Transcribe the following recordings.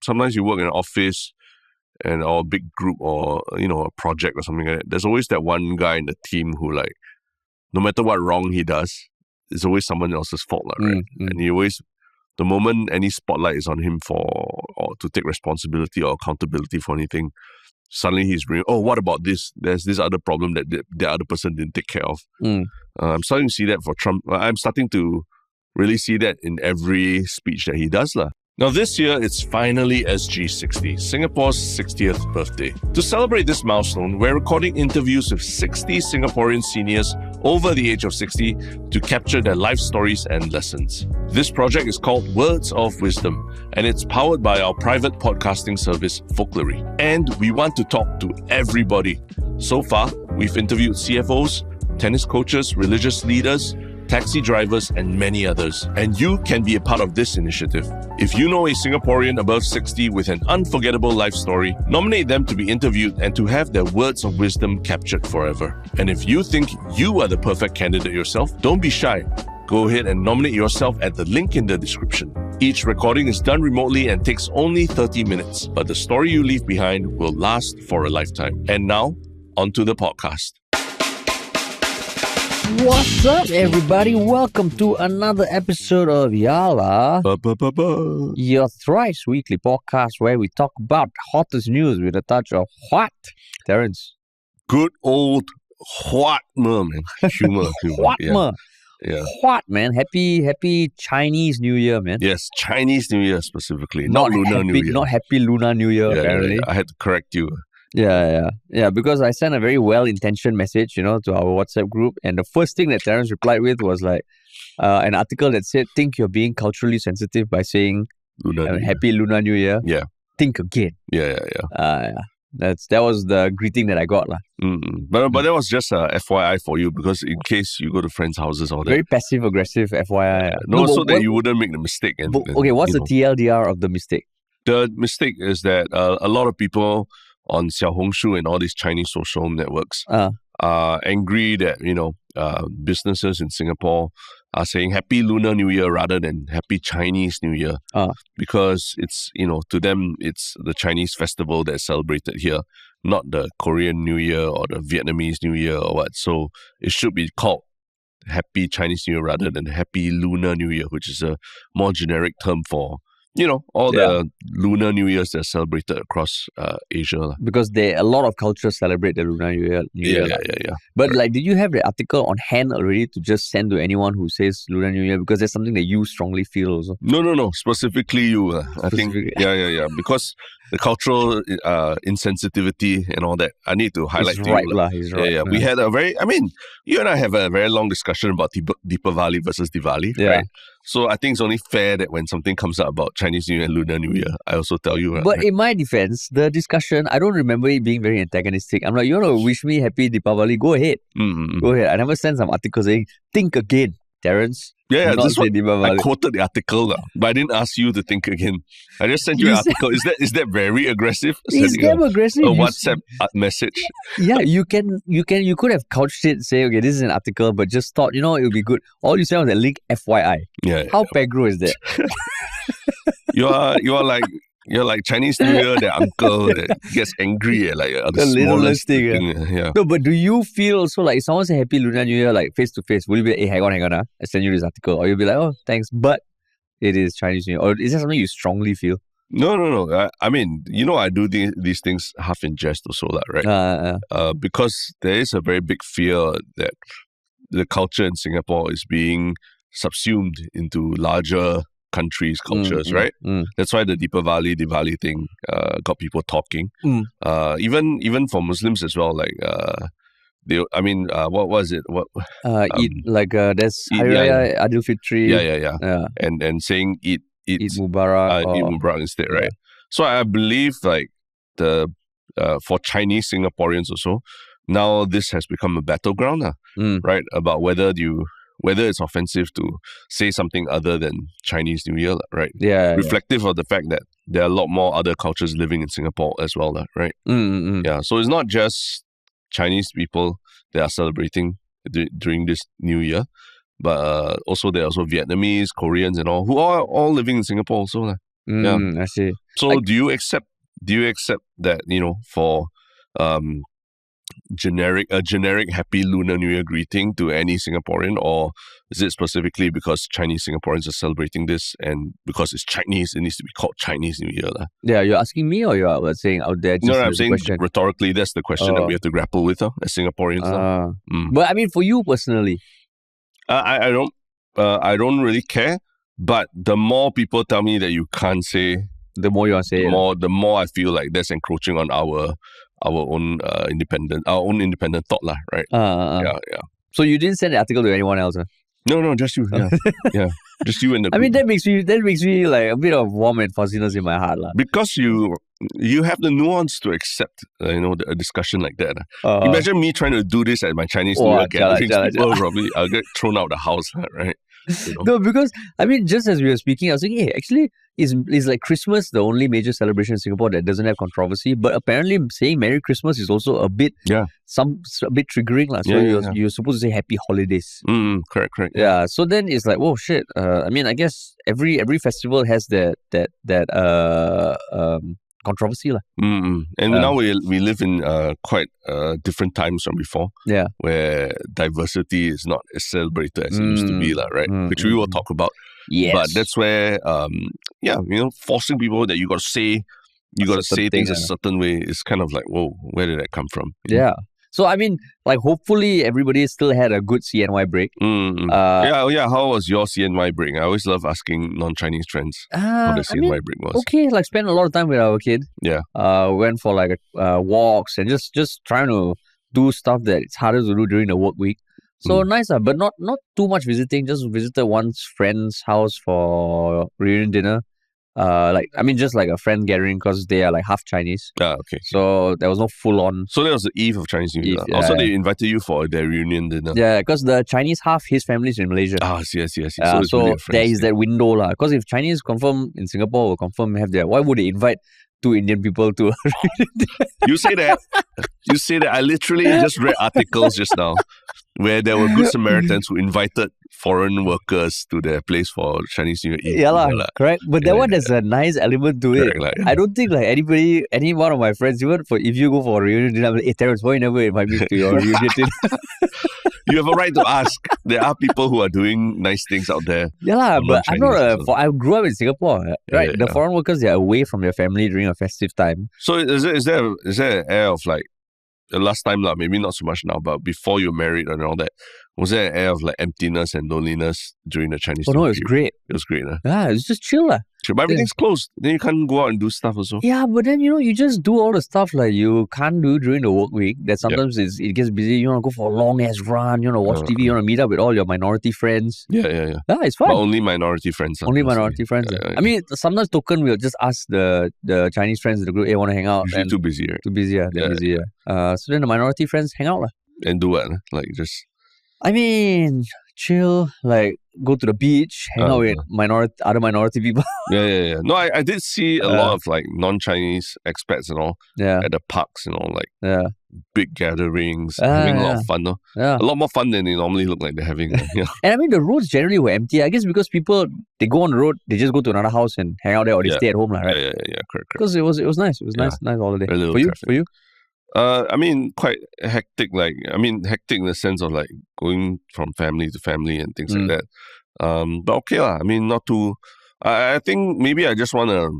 sometimes you work in an office or a big group or, a project or something like that. There's always that one guy in the team who like, no matter what wrong he does, it's always someone else's fault, right? And he always, the moment any spotlight is on him or to take responsibility or accountability for anything, suddenly he's bringing, what about this? There's this other problem that the other person didn't take care of. I'm starting to see that for Trump. I'm starting to really see that in every speech that he does. Now this year, it's finally SG60, Singapore's 60th birthday. To celebrate this milestone, we're recording interviews with 60 Singaporean seniors over the age of 60 to capture their life stories and lessons. This project is called Words of Wisdom, and it's powered by our private podcasting service, Folklories. And we want to talk to everybody. So far, we've interviewed CFOs, tennis coaches, religious leaders, taxi drivers, and many others. And you can be a part of this initiative. If you know a Singaporean above 60 with an unforgettable life story, nominate them to be interviewed and to have their words of wisdom captured forever. And if you think you are the perfect candidate yourself, don't be shy. Go ahead and nominate yourself at the link in the description. Each recording is done remotely and takes only 30 minutes, but the story you leave behind will last for a lifetime. And now, onto the podcast. What's up, everybody? Welcome to another episode of Yala, your thrice weekly podcast where we talk about hottest news with a touch of what, Terence? Good old what, man. Humor. What, yeah. man? Yeah. What, man? Happy Chinese New Year, man. Yes, Chinese New Year specifically, not Lunar New Year. Not Happy Lunar New Year, apparently. Yeah. I had to correct you. Yeah, because I sent a very well-intentioned message, to our WhatsApp group, and the first thing that Terence replied with was like an article that said, think you're being culturally sensitive by saying Happy Lunar New Year. Yeah. Think again. Yeah. That was the greeting that I got. But that was just a FYI for you, because in case you go to friends' houses or that. Very passive-aggressive FYI. So that you wouldn't make the mistake. Okay, what's the TLDR of the mistake? The mistake is that a lot of people on Xiaohongshu and all these Chinese social networks are angry that, businesses in Singapore are saying Happy Lunar New Year rather than Happy Chinese New Year. Because it's, to them, it's the Chinese festival that's celebrated here, not the Korean New Year or the Vietnamese New Year or what. So it should be called Happy Chinese New Year rather than Happy Lunar New Year, which is a more generic term for all the Lunar New Years that are celebrated across Asia. Because a lot of cultures celebrate the Lunar New Year. Yeah. But did you have the article on hand already to just send to anyone who says Lunar New Year? Because that's something that you strongly feel also. No. Specifically you. I think, yeah. Because the cultural insensitivity and all that, I need to highlight He's right. Yeah. We had you and I have a very long discussion about Deepavali versus Diwali, right? So I think it's only fair that when something comes up about Chinese New Year and Lunar New Year, I also tell you. But in my defense, the discussion, I don't remember it being very antagonistic. I'm like, you want to wish me happy Deepavali? Go ahead. Go ahead. I never sent some article saying, think again, Terence. Yeah, this one, I quoted the article, but I didn't ask you to think again. I just sent you an article. Is that very aggressive? It's damn aggressive. A WhatsApp message. Yeah, you could have couched it, say, okay, this is an article, but just thought, it would be good. All you said was a link FYI. Yeah. How pegro is that? You're like Chinese New Year, that uncle that gets angry at the littlest thing. Yeah. No, but do you feel also like if someone say Happy Lunar New Year like face to face, will you be like, hey, hang on, I send you this article, or you'll be like, oh, thanks, but it is Chinese New Year, or is that something you strongly feel? No. I mean, I do these things half in jest also, right? Because there is a very big fear that the culture in Singapore is being subsumed into larger countries' cultures, right? That's why the Diwali thing got people talking. Even for Muslims as well, like what was it? Eid, there's Hari Raya, Adil Fitri. Yeah. And saying Eid Mubarak, Eid Mubarak instead, right? So I believe for Chinese Singaporeans also, now this has become a battleground, right? About whether it's offensive to say something other than Chinese New Year, right? Yeah. Reflective of the fact that there are a lot more other cultures living in Singapore as well, right? Yeah. So it's not just Chinese people that are celebrating during this New Year, but also there are also Vietnamese, Koreans and all, who are all living in Singapore also. I see. So do you accept that, for a generic Happy Lunar New Year greeting to any Singaporean, or is it specifically because Chinese Singaporeans are celebrating this, and because it's Chinese, it needs to be called Chinese New Year? Yeah, you're asking me, or you're saying out there? No, Just I'm as a saying question? rhetorically, that's the question that we have to grapple with as Singaporeans. But I mean, for you personally, I don't really care. But the more people tell me that you can't say, the more you want to say the more I feel like that's encroaching on our own independent thought, lah, right? Yeah. So you didn't send the article to anyone else? Huh? No, just you. Yeah, yeah, just you and the group. I mean, that makes me like a bit of warm and fuzziness in my heart, lah. Because you have the nuance to accept, a discussion like that. Imagine me trying to do this at my Chinese New Year gatherings. People probably I'll get thrown out of the house, right? No, because I mean, just as we were speaking, I was thinking, hey, actually, is like Christmas the only major celebration in Singapore that doesn't have controversy? But apparently, saying Merry Christmas is also a bit a bit triggering, lah. So you're supposed to say Happy Holidays. Correct. Yeah. So then it's like, whoa, shit. I mean, I guess every festival has that controversy, lah. And now we live in quite different times from before. Yeah. Where diversity is not as celebrated as it used to be, lah, right? Which we will talk about. Yes. But that's where, forcing people that you got to say things a certain way is kind of like, whoa, where did that come from? Yeah. So, I mean, like, hopefully everybody still had a good CNY break. How was your CNY break? I always love asking non-Chinese friends how the CNY break was. Okay, like, spent a lot of time with our kid. Yeah. Went for, like, walks and just trying to do stuff that it's harder to do during the work week. So nice, but not too much visiting. Just visited one friend's house for reunion dinner. Just like a friend gathering because they are like half Chinese. Okay. So there was no full on. So that was the eve of Chinese New Year. Also, they invited you for their reunion dinner. Yeah, because the Chinese half, his family is in Malaysia. I see. So really there is that window, lah. Because if Chinese confirm in Singapore will confirm have their, why would they invite two Indian people to? You say that. I literally just read articles just now where there were good Samaritans who invited foreign workers to their place for Chinese New Year Eve. Yeah, correct. But that one has a nice element to it. I don't think like any one of my friends, even if you go for a reunion dinner, I'm like, hey Terrence, why you never invite me to your reunion dinner? You have a right to ask. There are people who are doing nice things out there. Yeah, but I'm not I grew up in Singapore, right? The foreign workers, they are away from their family during a festive time. So is there an air of like, last time, maybe not so much now, but before you married and all that, was there an air of like emptiness and loneliness during the Chinese New Year? No, it was great. It was great. Yeah, it was just chill. But everything's closed. Then you can't go out and do stuff also. Yeah, but then, you just do all the stuff like you can't do during the work week. That sometimes it gets busy. You want to go for a long-ass run. You want to watch TV. You want to meet up with all your minority friends. Yeah. Yeah, it's fun. But only minority friends. Only minority friends. I mean, sometimes token we'll just ask the Chinese friends in the group, hey, want to hang out? Usually too busy, right? Too busy, They're busy, so then the minority friends hang out. And do what? Like just... I mean, chill, like go to the beach, hang out with other minority people. Yeah. No, I did see a lot of like non-Chinese expats and all at the parks and all, like big gatherings, having a lot of fun. No? Yeah. A lot more fun than they normally look like they're having. And I mean, the roads generally were empty. I guess because people, they go on the road, they just go to another house and hang out there, or they stay at home, right? Yeah, correct. Because it was nice. It was nice holiday. For you? I mean, quite hectic. Hectic in the sense of like going from family to family and things like that. But okay lah. I mean, not too. I think maybe I just want to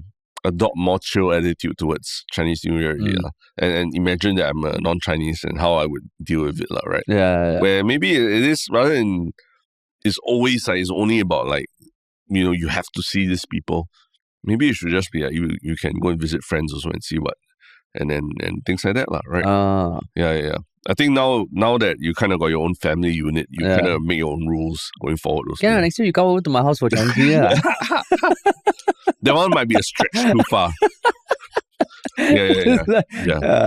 adopt more chill attitude towards Chinese New Year, and imagine that I'm a non-Chinese and how I would deal with it, right? Yeah. Where maybe it is rather than it's always like it's only about like you have to see these people. Maybe it should just be like you can go and visit friends also and see what. And things like that, right? Yeah. I think now that you kind of got your own family unit, you kind of make your own rules going forward. Also. Yeah, next time you come over to my house for Chinese New Year. That one might be a stretch too far. Yeah.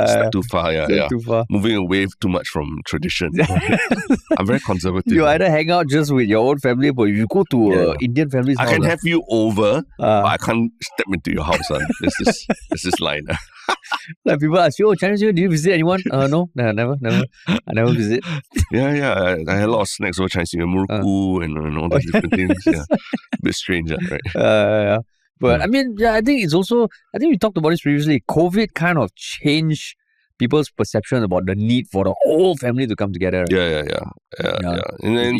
Step too far. Yeah. Too far. Moving away too much from tradition. I'm very conservative. You either hang out just with your own family, but you go to Indian families. I can have you over, but I can't step into your house. This is line. Like people ask you, oh, Chinese New Year, do you visit anyone? No, never. I never visit. Yeah. I had a lot of snacks over Chinese New Year, muruku and all those different things. Yeah, a bit strange, right? Yeah. But I mean, yeah, I think we talked about this previously. COVID kind of changed people's perception about the need for the whole family to come together. Right? Yeah. In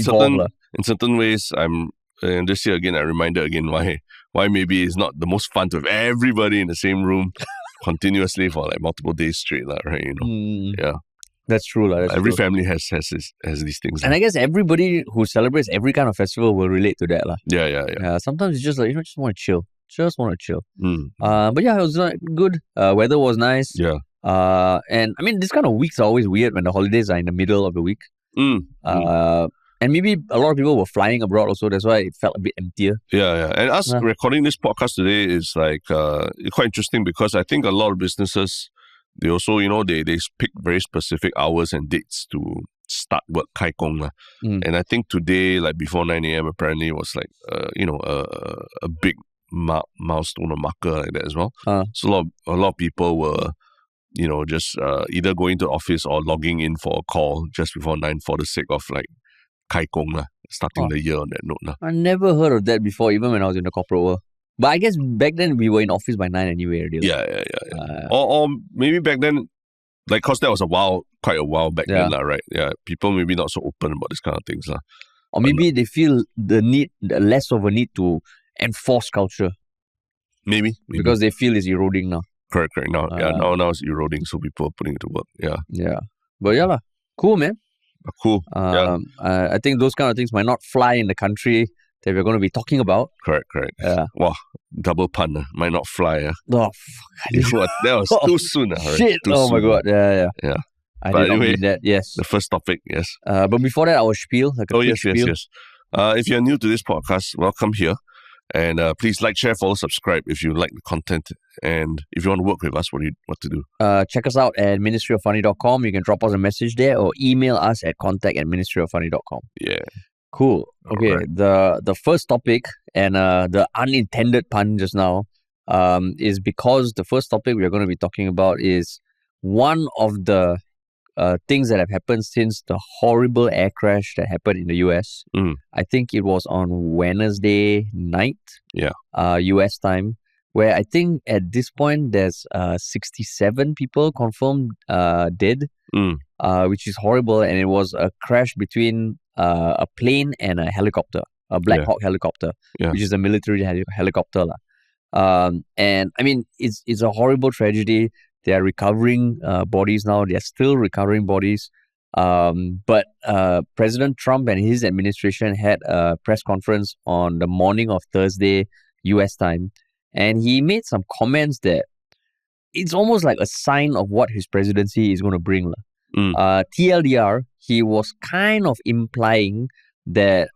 certain ways, and this year again, I reminded again why maybe it's not the most fun to have everybody in the same room continuously for like multiple days straight, right? Yeah. That's true. Every family has these things. And I guess everybody who celebrates every kind of festival will relate to that. Yeah. Sometimes it's just like, just want to chill. Just want to chill. But yeah, it was good. Weather was nice. Yeah. And I mean, this kind of weeks are always weird when the holidays are in the middle of the week. And maybe a lot of people were flying abroad also. That's why it felt a bit emptier. Yeah. And us recording this podcast today is like quite interesting because I think a lot of businesses, they also, they pick very specific hours and dates to start work, kai gong. And I think today, like before 9 a.m., apparently was like, a big milestone or marker like that as well. So a lot of people were, just either going to office or logging in for a call just before 9 for the sake of like kai gong, starting the year on that note. I never heard of that before, even when I was in the corporate world. But I guess back then we were in office by 9 anyway. Really. Yeah. Or maybe back then, like, cause that was quite a while back then, right? Yeah, people maybe not so open about this kind of things, Or maybe they feel less of a need to enforce culture. Maybe. Because they feel it's eroding now. Correct. Now it's eroding, so people are putting it to work. Yeah. But yeah, cool, man. Cool. I think those kind of things might not fly in the country that we're going to be talking about. Correct. Yeah. Wow, double pun. Might not fly. Oh, fuck. That was too soon. Shit. Too soon. My God. Yeah. I did not mean that. Yes. The first topic, yes. But before that, our spiel. Yes. If you're new to this podcast, welcome here. And please like, share, follow, subscribe if you like the content. And if you want to work with us, what to do? Check us out at ministryoffunny.com. You can drop us a message there or email us at contact@ministryoffunny.com. Yeah. Cool. Okay. Right. The first topic and the unintended pun just now is because the first topic we are going to be talking about is one of the things that have happened since the horrible air crash that happened in the US. I think it was on Wednesday night, US time, where I think at this point there's 67 people confirmed dead, which is horrible. And it was a crash between a plane and a helicopter, a Black Hawk helicopter, which is a military helicopter. And I mean, it's a horrible tragedy. They are recovering bodies now. They are still recovering bodies. But President Trump and his administration had a press conference on the morning of Thursday, US time. And he made some comments that it's almost like a sign of what his presidency is going to bring. TLDR, he was kind of implying that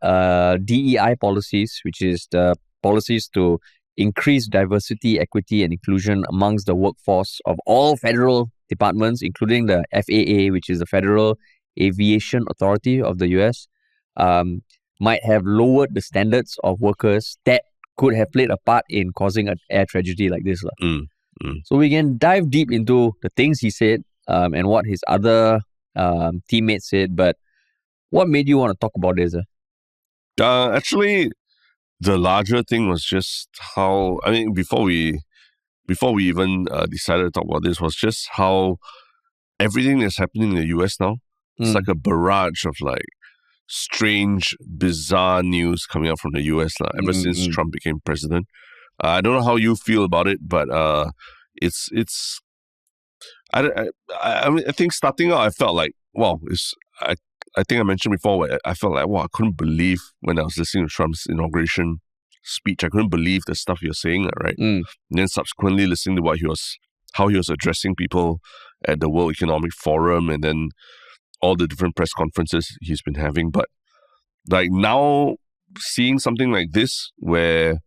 DEI policies, which is the policies to increase diversity, equity, and inclusion amongst the workforce of all federal departments, including the FAA, which is the Federal Aviation Authority of the US, might have lowered the standards of workers that could have played a part in causing an air tragedy like this. So we can dive deep into the things he said and what his other teammates said. But what made you want to talk about this? Actually, the larger thing was just how, I mean, before we even decided to talk about this, was just how everything that's happening in the US now, it's like a barrage of like strange, bizarre news coming out from the US ever since Trump became president. I don't know how you feel about it, but it's. I mean, I think starting out, I felt like, wow, I think I mentioned before, I felt like, wow, I couldn't believe when I was listening to Trump's inauguration speech. I couldn't believe the stuff he was saying, right? And then subsequently listening to how he was addressing people at the World Economic Forum, and then all the different press conferences he's been having. But like now, seeing something like this, where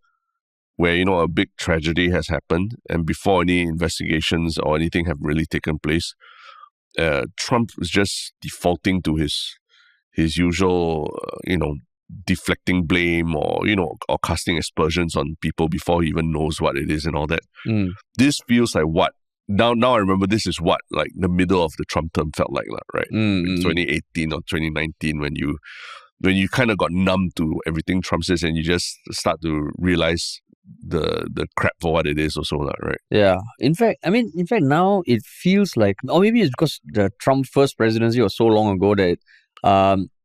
a big tragedy has happened, and before any investigations or anything have really taken place, Trump is just defaulting to his usual, deflecting blame or casting aspersions on people before he even knows what it is and all that. This feels like what? Now I remember this is what like the middle of the Trump term felt like, right? 2018 or 2019 when you kind of got numb to everything Trump says and you just start to realize the crap for what it is also, right? Yeah. In fact, now it feels like, or maybe it's because the Trump first presidency was so long ago that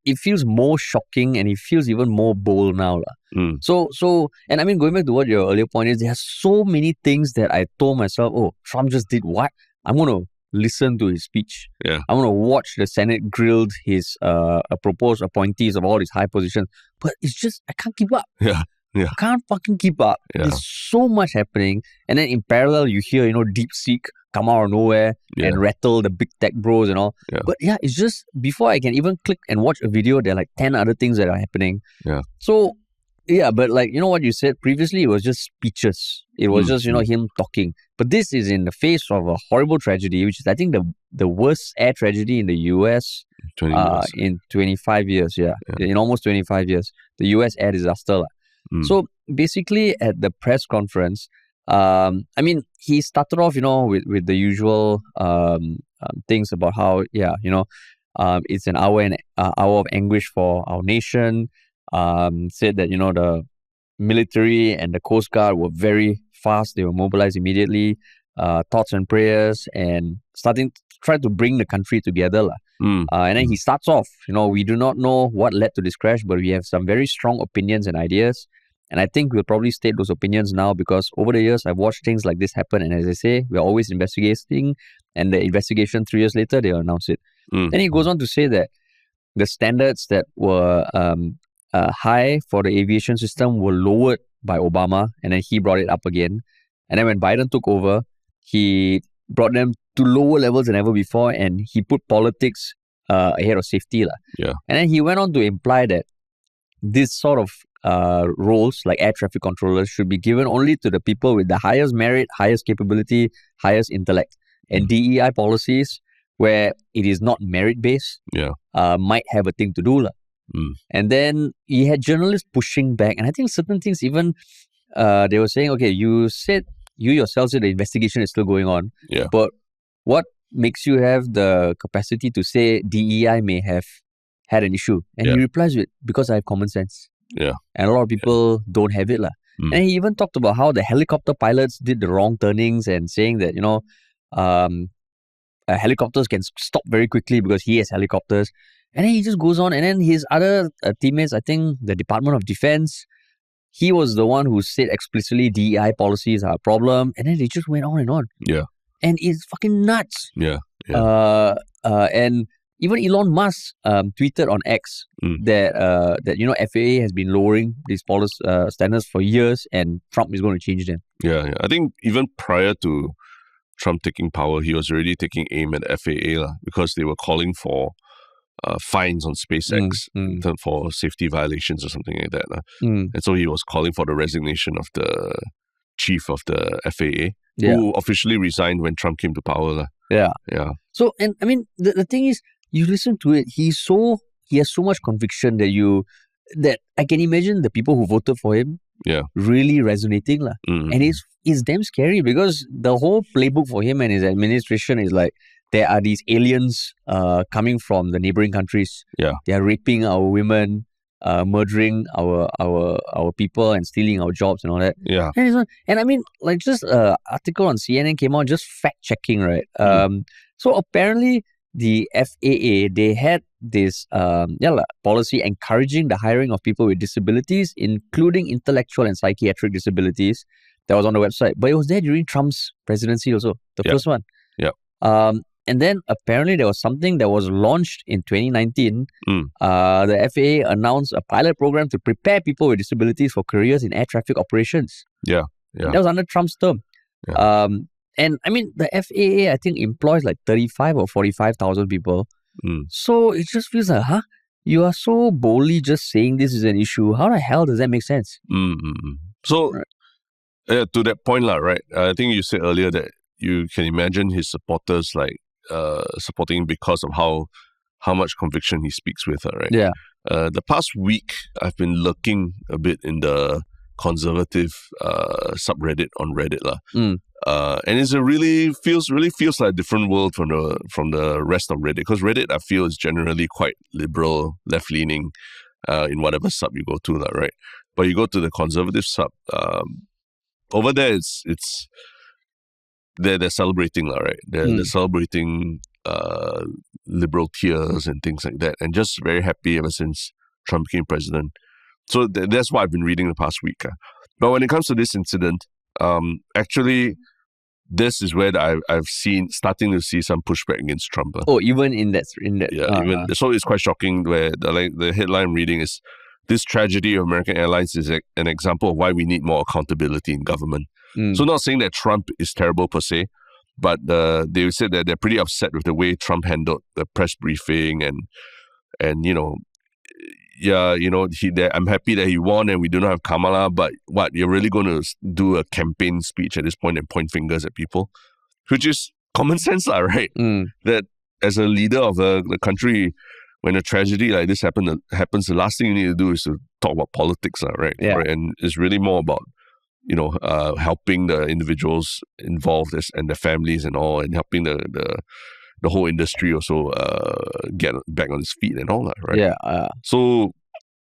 it feels more shocking and it feels even more bold now. So, and I mean, going back to what your earlier point is, there are so many things that I told myself, oh, Trump just did what? I'm going to listen to his speech. Yeah. I'm going to watch the Senate grilled his proposed appointees of all his high positions. But it's just, I can't keep up. Yeah. I can't fucking keep up. Yeah. There's so much happening. And then in parallel, you hear, DeepSeek come out of nowhere and rattle the big tech bros and all. Yeah. But yeah, it's just before I can even click and watch a video, there are like 10 other things that are happening. Yeah. So, yeah, but like, what you said previously, it was just speeches. It was just, him talking. But this is in the face of a horrible tragedy, which is, I think, the worst air tragedy in the US 20 years. in 25 years. Yeah. In almost 25 years. The US air disaster. So basically at the press conference, he started off, with the usual things about how, it's an hour of anguish for our nation. Said that, the military and the Coast Guard were very fast. They were mobilized immediately. Thoughts and prayers and starting to try to bring the country together. And then he starts off, we do not know what led to this crash, but we have some very strong opinions and ideas. And I think we'll probably state those opinions now because over the years, I've watched things like this happen. And as I say, we're always investigating. And the investigation 3 years later, they'll announce it. Then he goes on to say that the standards that were high for the aviation system were lowered by Obama. And then he brought it up again. And then when Biden took over, he brought them to lower levels than ever before. And he put politics ahead of safety. Yeah. And then he went on to imply that this sort of roles like air traffic controllers should be given only to the people with the highest merit, highest capability, highest intellect. And DEI policies where it is not merit-based might have a thing to do. And then he had journalists pushing back. And I think certain things even, they were saying, okay, you yourself said the investigation is still going on. Yeah. But what makes you have the capacity to say DEI may have had an issue? And he replies with, because I have common sense. Yeah. And a lot of people don't have it. And he even talked about how the helicopter pilots did the wrong turnings and saying that, helicopters can stop very quickly because he has helicopters. And then he just goes on. And then his other teammates, I think the Department of Defense, he was the one who said explicitly DEI policies are a problem. And then they just went on and on. Yeah. And it's fucking nuts. Yeah. And even Elon Musk tweeted on X that FAA has been lowering these policy standards for years, and Trump is going to change them. Yeah. I think even prior to Trump taking power, he was already taking aim at FAA because they were calling for fines on SpaceX for safety violations or something like that. And so he was calling for the resignation of the chief of the FAA, who officially resigned when Trump came to power. Yeah. So, and I mean, the thing is, you listen to it, he has so much conviction that I can imagine the people who voted for him really resonating. And it's damn scary because the whole playbook for him and his administration is like, there are these aliens coming from the neighboring countries. Yeah. They are raping our women, murdering our people and stealing our jobs and all that. Yeah. And I mean, like just article on CNN came out just fact-checking, right? So apparently the FAA, they had this policy encouraging the hiring of people with disabilities, including intellectual and psychiatric disabilities. That was on the website. But it was there during Trump's presidency also, the first one. Yeah. And then apparently there was something that was launched in 2019. The FAA announced a pilot program to prepare people with disabilities for careers in air traffic operations. Yeah. That was under Trump's term. Yeah. And I mean, the FAA, I think, employs like 35 or 45,000 people. So it just feels like, you are so boldly just saying this is an issue. How the hell does that make sense? So, to that point, right? I think you said earlier that you can imagine his supporters like supporting him because of how much conviction he speaks with, right? Yeah. The past week, I've been lurking a bit in the conservative subreddit on Reddit, and it really feels like a different world from the rest of Reddit, because Reddit, I feel, is generally quite liberal, left leaning in whatever sub you go to, right? But you go to the conservative sub, over there, they're celebrating, right? They're celebrating liberal tears and things like that, and just very happy ever since Trump became president. So that's what I've been reading the past week. But when it comes to this incident, actually, this is where I've starting to see some pushback against Trump. Oh, even in that, so it's quite shocking. Where the headline I'm reading is, "This tragedy of American Airlines is an example of why we need more accountability in government." So not saying that Trump is terrible per se, but they said that they're pretty upset with the way Trump handled the press briefing and I'm happy that he won and we do not have Kamala, but what, you're really going to do a campaign speech at this point and point fingers at people? Which is common sense, right? That as a leader of the country, when a tragedy like this happens, the last thing you need to do is to talk about politics, right? Yeah. Right? And it's really more about, helping the individuals involved and their families and all, and helping the whole industry also get back on its feet and all that, right? Yeah. So,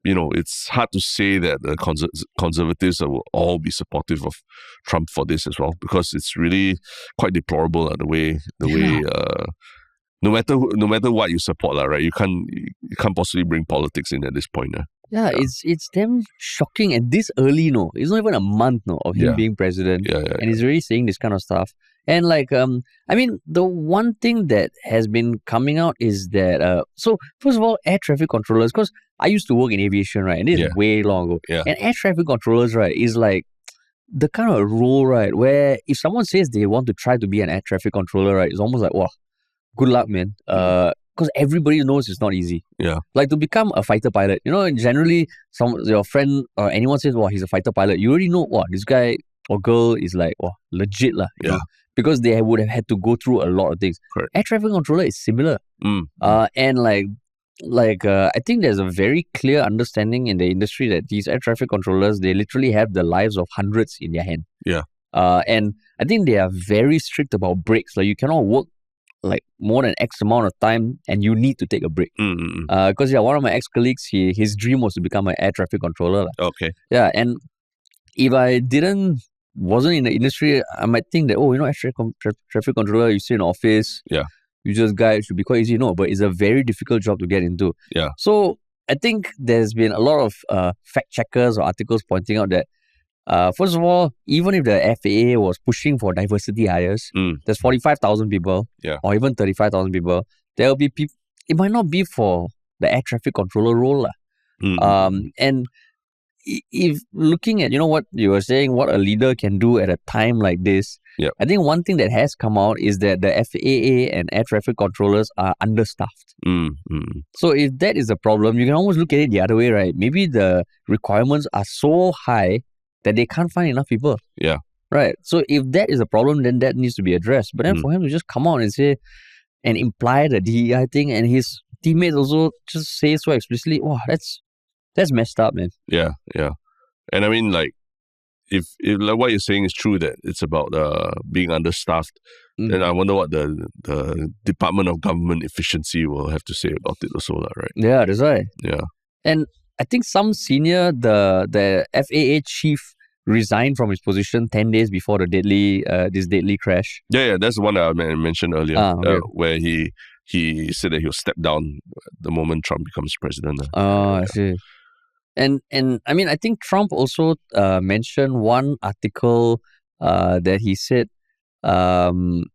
it's hard to say that the conservatives will all be supportive of Trump for this as well, because it's really quite deplorable the way no matter what you support, right? You can't possibly bring politics in at this point. Yeah, it's damn shocking, and this early, it's not even a month, of him being president, and he's already saying this kind of stuff. And the one thing that has been coming out is that, so first of all, air traffic controllers, because I used to work in aviation, right, and this is way long ago, and air traffic controllers, right, is like the kind of role, right, where if someone says they want to try to be an air traffic controller, right, it's almost like, wow, good luck, man. Because everybody knows it's not easy. Yeah. Like to become a fighter pilot, and generally your friend or anyone says, wow, he's a fighter pilot, you already know, wow, this guy or girl is like, wow, legit lah. You know? Because they would have had to go through a lot of things. Correct. Air traffic controller is similar. And I think there's a very clear understanding in the industry that these air traffic controllers, they literally have the lives of hundreds in their hand. Yeah. And I think they are very strict about breaks. Like you cannot work like more than X amount of time and you need to take a break. Because one of my ex-colleagues, his dream was to become an air traffic controller. Okay. Yeah, and if I wasn't in the industry, I might think that, air traffic controller, you sit in an office, you just guide, should be quite easy. No, but it's a very difficult job to get into. Yeah. So I think there's been a lot of fact checkers or articles pointing out that first of all, even if the FAA was pushing for diversity hires, there's 45,000 people, or even 35,000 people, there will be people, it might not be for the air traffic controller role. And if looking at, what you were saying, what a leader can do at a time like this, I think one thing that has come out is that the FAA and air traffic controllers are understaffed. So if that is a problem, you can almost look at it the other way, right? Maybe the requirements are so high that they can't find enough people. Yeah. Right. So if that is a problem, then that needs to be addressed. But then for him to just come out and say and imply the DEI thing, and his teammates also just say so explicitly, wow, that's messed up, man. Yeah. And I mean, like, if like what you're saying is true, that it's about being understaffed, then I wonder what the Department of Government Efficiency will have to say about it also, right? Yeah, that's right. Yeah. And I think some senior, the FAA chief, resigned from his position 10 days before the deadly crash. Yeah, that's the one that I mentioned earlier, okay. where he said that he'll step down the moment Trump becomes president. I see. And I mean, I think Trump also mentioned one article that he said that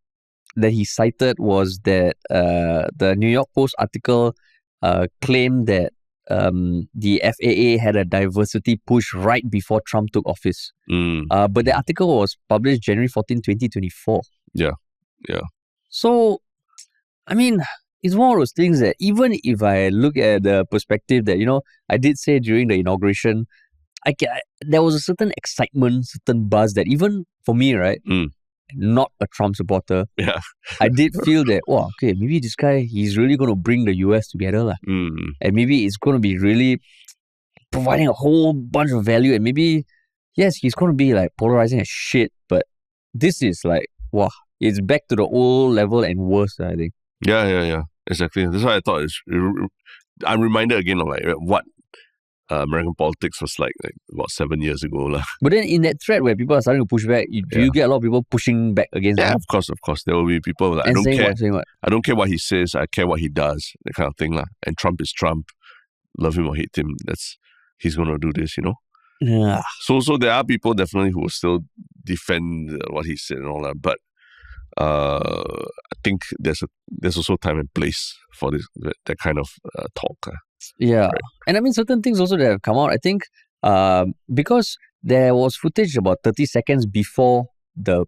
he cited was that the New York Post article claimed that the FAA had a diversity push right before Trump took office. But the article was published January 14, 2024. Yeah. So, I mean, it's one of those things that even if I look at the perspective that, I did say during the inauguration, there was a certain excitement, certain buzz that even for me, right, not a Trump supporter, I did feel that, okay, maybe this guy, he's really going to bring the US together. And maybe it's going to be really providing a whole bunch of value. And maybe, yes, he's going to be like polarizing as shit. But this is like, it's back to the old level and worse, I think. Yeah. Exactly. That's why I thought I'm reminded again of like American politics was like about 7 years ago. lah. But then in that thread where people are starting to push back, do you get a lot of people pushing back against Yeah, him? of course. There will be people like, I And don't saying care. what, saying what? I don't care what he says. I care what he does. That kind of thing. lah. And Trump is Trump. Love him or hate him. He's going to do this, Yeah. So there are people definitely who will still defend what he said and all that. But I think there's also time and place for that kind of talk. Yeah. Right. And I mean, certain things also that have come out, I think, because there was footage about 30 seconds before the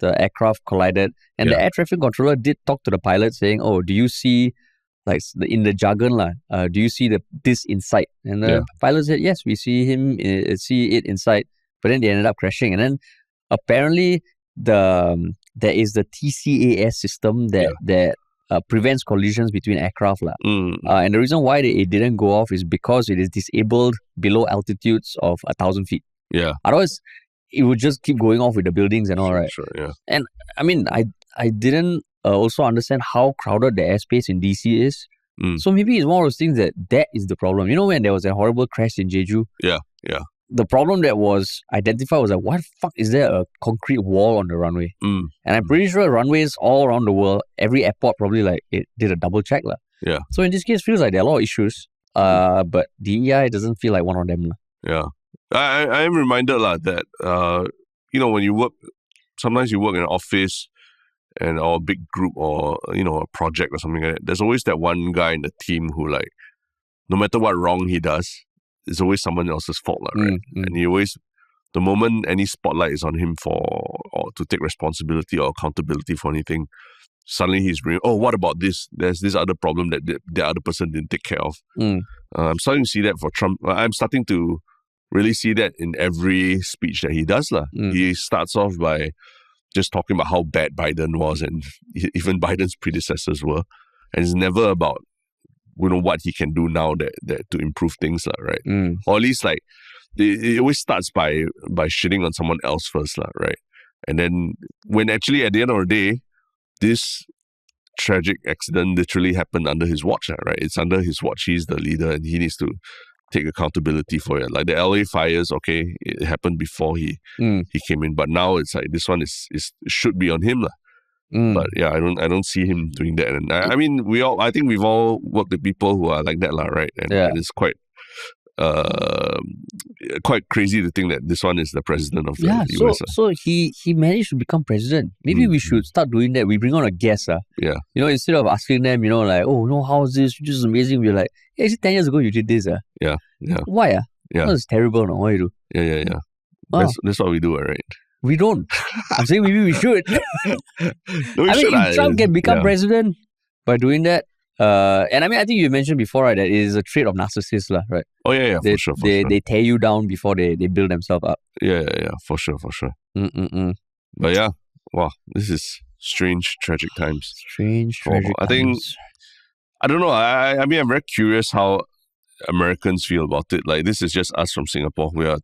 aircraft collided, and the air traffic controller did talk to the pilot saying, "Oh, do you see, like in the jargon do you see this inside?" And the pilot said, "Yes, we see it inside." But then they ended up crashing, and then apparently there is the TCAS system that prevents collisions between aircraft. And the reason why it didn't go off is because it is disabled below altitudes of 1,000 feet. Yeah. Otherwise, it would just keep going off with the buildings and all, right? Sure, yeah. And I mean, I didn't also understand how crowded the airspace in DC is. So maybe it's one of those things that is the problem. You know, when there was a horrible crash in Jeju? Yeah. The problem that was identified was like, why the fuck is there a concrete wall on the runway? And I'm pretty sure runways all around the world, every airport probably it did a double check. Yeah. So in this case, it feels like there are a lot of issues. But DEI doesn't feel like one of them. Yeah. I am reminded that, when you work, sometimes you work in an office or a big group or, a project or something like that. There's always that one guy in the team who no matter what wrong he does, it's always someone else's fault, right? And he always, the moment any spotlight is on him or to take responsibility or accountability for anything, suddenly he's bringing, oh, what about this? There's this other problem that the other person didn't take care of. I'm starting to see that for Trump. I'm starting to really see that in every speech that he does. He starts off by just talking about how bad Biden was and even Biden's predecessors were. And it's never about what he can do now that to improve things, right? Or at least it always starts by shitting on someone else first, right? And then when actually at the end of the day, this tragic accident literally happened under his watch, right? It's under his watch. He's the leader and he needs to take accountability for it. Like the LA fires, okay, it happened before he came in, but now it's like this one is should be on him. But yeah, I don't see him doing that. And I mean, I think we've all worked with people who are like that, right? And it's quite crazy to think that this one is the president of the US. So he managed to become president. Maybe we should start doing that. We bring on a guest. Yeah. Instead of asking them, oh no, how's this? This is amazing. We're like, hey, 10 years ago you did this. Yeah. Why? Yeah. That's terrible. No? What you do? Yeah. Oh. That's what we do, right? We don't. I'm saying maybe we should. If Trump can become president by doing that, and I mean, I think you mentioned before, right, that it is a trait of narcissists, right? Oh yeah, for sure. They tear you down before they build themselves up. Yeah, for sure. But yeah, wow, this is strange, tragic times. I think, I don't know. I mean, I'm very curious how Americans feel about it. Like, this is just us from Singapore. We are,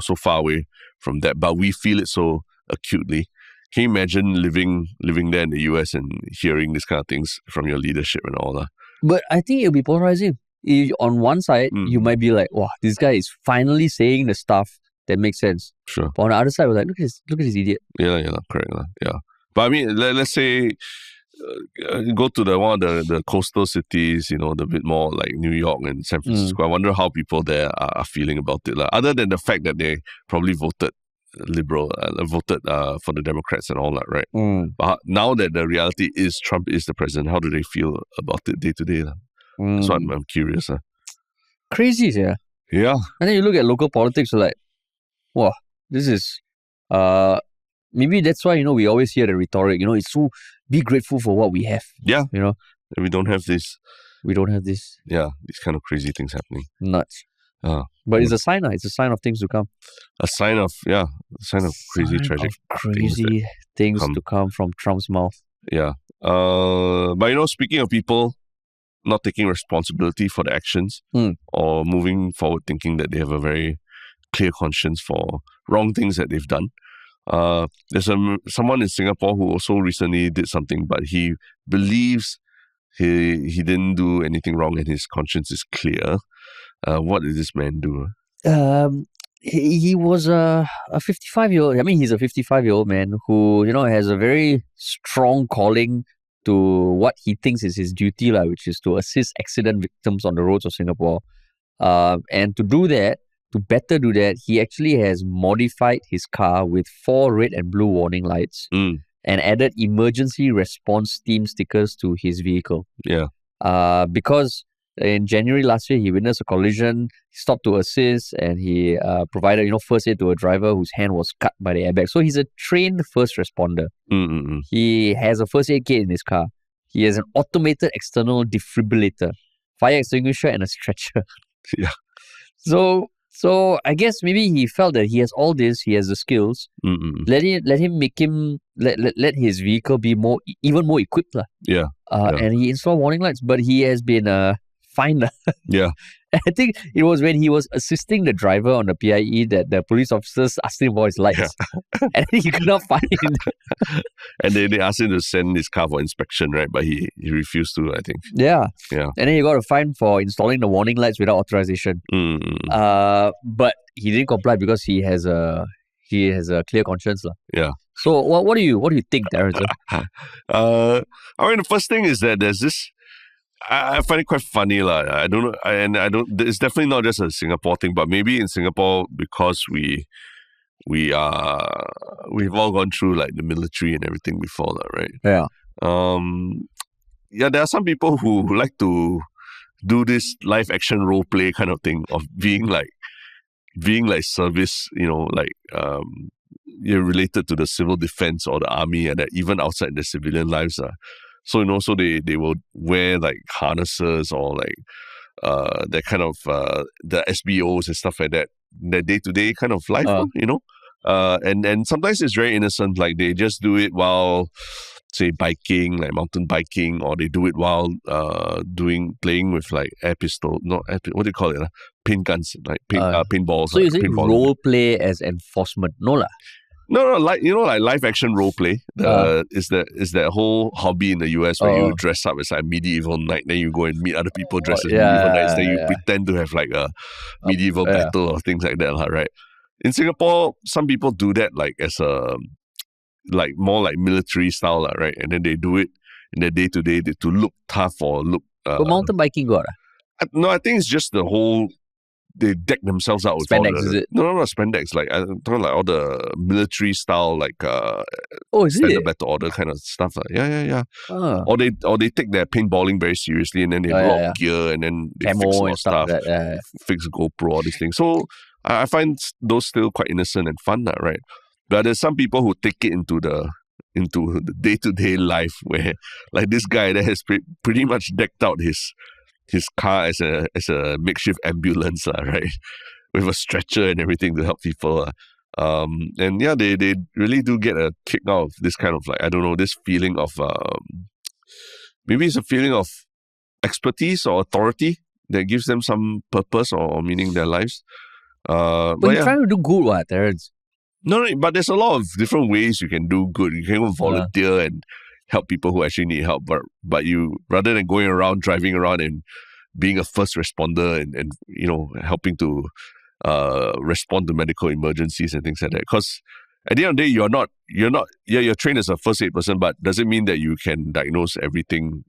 so far away from that, but we feel it so acutely. Can you imagine living there in the US and hearing these kind of things from your leadership and all that? But I think it'll be polarizing. On one side, you might be like, wow, this guy is finally saying the stuff that makes sense. Sure. But on the other side, we're like, look at this idiot. Yeah, correct. Yeah. But I mean, let's say go to one of the coastal cities, the bit more like New York and San Francisco. I wonder how people there are feeling about it. Other than the fact that they probably voted liberal, voted for the Democrats and all that, right? But now that the reality is Trump is the president, how do they feel about it day to day? That's what I'm curious. Crazy, yeah. Yeah. And then you look at local politics, you're like, wow, this is... maybe that's why, we always hear the rhetoric, it's so, be grateful for what we have. Yeah. We don't have this. Yeah, these kind of crazy things happening. Nuts. But it's a sign, it's a sign of things to come. A sign of crazy, tragic things to come from Trump's mouth. Yeah. But speaking of people not taking responsibility for the actions or moving forward thinking that they have a very clear conscience for wrong things that they've done. There's someone in Singapore who also recently did something, but he believes he didn't do anything wrong and his conscience is clear. What did this man do? He was a 55-year-old. I mean, he's a 55-year-old man who, has a very strong calling to what he thinks is his duty, which is to assist accident victims on the roads of Singapore. And to better do that, he actually has modified his car with 4 red and blue warning lights and added emergency response team stickers to his vehicle. Yeah. Because in January last year, he witnessed a collision, he stopped to assist, and he provided, first aid to a driver whose hand was cut by the airbag. So he's a trained first responder. He has a first aid kit in his car. He has an automated external defibrillator, fire extinguisher, and a stretcher. Yeah. So I guess maybe he felt that he has all this, he has the skills. Let his vehicle be even more equipped. Yeah. And he installed warning lights, but he has been fined. Yeah. I think it was when he was assisting the driver on the PIE that the police officers asked him for his lights. Yeah. And he could not find it. And they asked him to send his car for inspection, right? But he refused to, I think. Yeah. Yeah. And then he got a fine for installing the warning lights without authorization. But he didn't comply because he has a clear conscience. Yeah. So what do you think, Terrence? I mean, the first thing is that there's this. I find it quite funny, I don't know, and I don't. It's definitely not just a Singapore thing, but maybe in Singapore because we've all gone through like the military and everything before, right? Yeah. Yeah, there are some people who like to do this live action role play kind of thing of being like service, you're related to the civil defense or the army, and that even outside their civilian lives. So, so they will wear like harnesses or like that kind of the SBOs and stuff like that, their day-to-day kind of life, and sometimes it's very innocent, like they just do it while, say, biking, like mountain biking, or they do it while playing with like air pistol, what do you call it? Paint guns, like paintballs. So you say role play as enforcement? No lah. No, like live action role play. Is that whole hobby in the US where you dress up as like medieval knight, then you go and meet other people dressed as medieval knights, then you pretend to have like a medieval battle or things like that, right? In Singapore, some people do that like as a more like military style, right? And then they do it in their day to day to look tough or look. But mountain biking got? No, I think it's just the whole. They deck themselves out with spandex, is it? No, spandex. Like I'm talking like all the military style, like is standard it? battle order kind of stuff. Yeah. Or they take their paintballing very seriously, and then they have a lot of gear, and then they Camo fix a lot and of stuff, like that, fix GoPro, all these things. So I find those still quite innocent and fun, right? But there's some people who take it into the day-to-day life where, like this guy that has pretty much decked out his car as a makeshift ambulance, right? With a stretcher and everything to help people. And yeah, they really do get a kick out of this kind of like, I don't know, this feeling of maybe it's a feeling of expertise or authority that gives them some purpose or meaning in their lives. But you're trying to do good, what, Terrence? No, but there's a lot of different ways you can do good. You can go volunteer and help people who actually need help, but you, rather than driving around and being a first responder and helping to respond to medical emergencies and things like that, because at the end of the day you're trained as a first aid person, but doesn't mean that you can diagnose everything,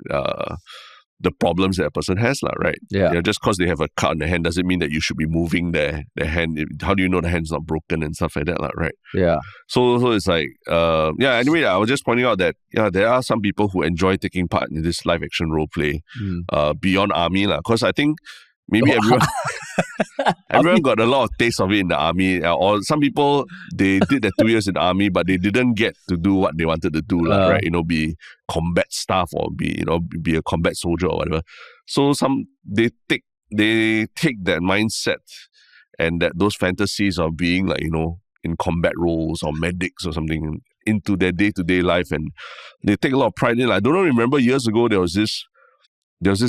the problems that a person has, right? Yeah. Just because they have a cut on the hand doesn't mean that you should be moving their hand. How do you know the hand's not broken and stuff like that, right? Yeah. So it's like, anyway, I was just pointing out that, there are some people who enjoy taking part in this live action role play beyond army, because I think maybe everyone got a lot of taste of it in the army, or some people, they did their 2 years in the army, but they didn't get to do what they wanted to do, right? Be combat staff or be a combat soldier or whatever. So they take that mindset and that those fantasies of being like, in combat roles or medics or something into their day-to-day life, and they take a lot of pride in it. I don't remember years ago there was this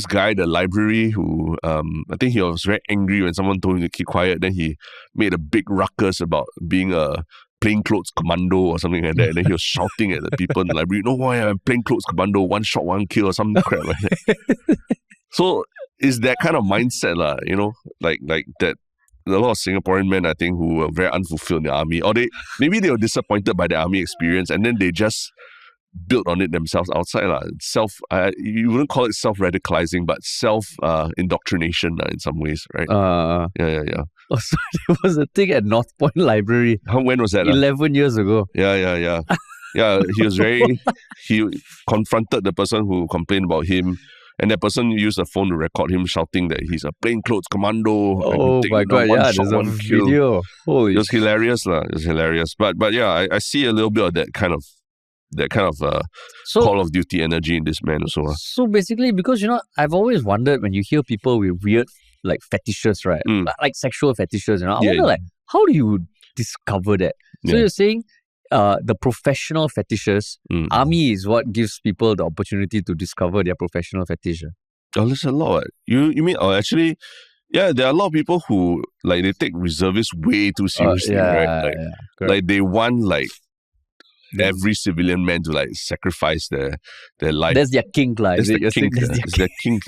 guy at the library who, I think he was very angry when someone told him to keep quiet. Then he made a big ruckus about being a plainclothes commando or something like that. And then he was shouting at the people in the library, "No, why I'm plainclothes commando, one shot, one kill," or some crap like that. So it's that kind of mindset, like that. A lot of Singaporean men, I think, who were very unfulfilled in the army, or maybe they were disappointed by the army experience, and then they just built on it themselves outside. You wouldn't call it self-radicalizing, but self-indoctrination in some ways, right? Yeah. Oh, so there was a thing at North Point Library. When was that? 11 years ago. Yeah. Yeah, he confronted the person who complained about him, and that person used a phone to record him shouting that he's a plainclothes commando. Oh my God, one yeah, shot, there's a one kill. video. Holy It was hilarious, lah. It was hilarious. But yeah, I see a little bit of that kind of Call of Duty energy in this man also. So basically, because I've always wondered when you hear people with weird like fetishes, right? Like sexual fetishes, I wonder like, how do you discover that? So you're saying the professional fetishes, army is what gives people the opportunity to discover their professional fetish. Oh, there's a lot. You mean, actually, yeah, there are a lot of people who like they take reservists way too seriously, right? Like they want like every civilian man to like sacrifice their life. That's their kink, like. That's their kink.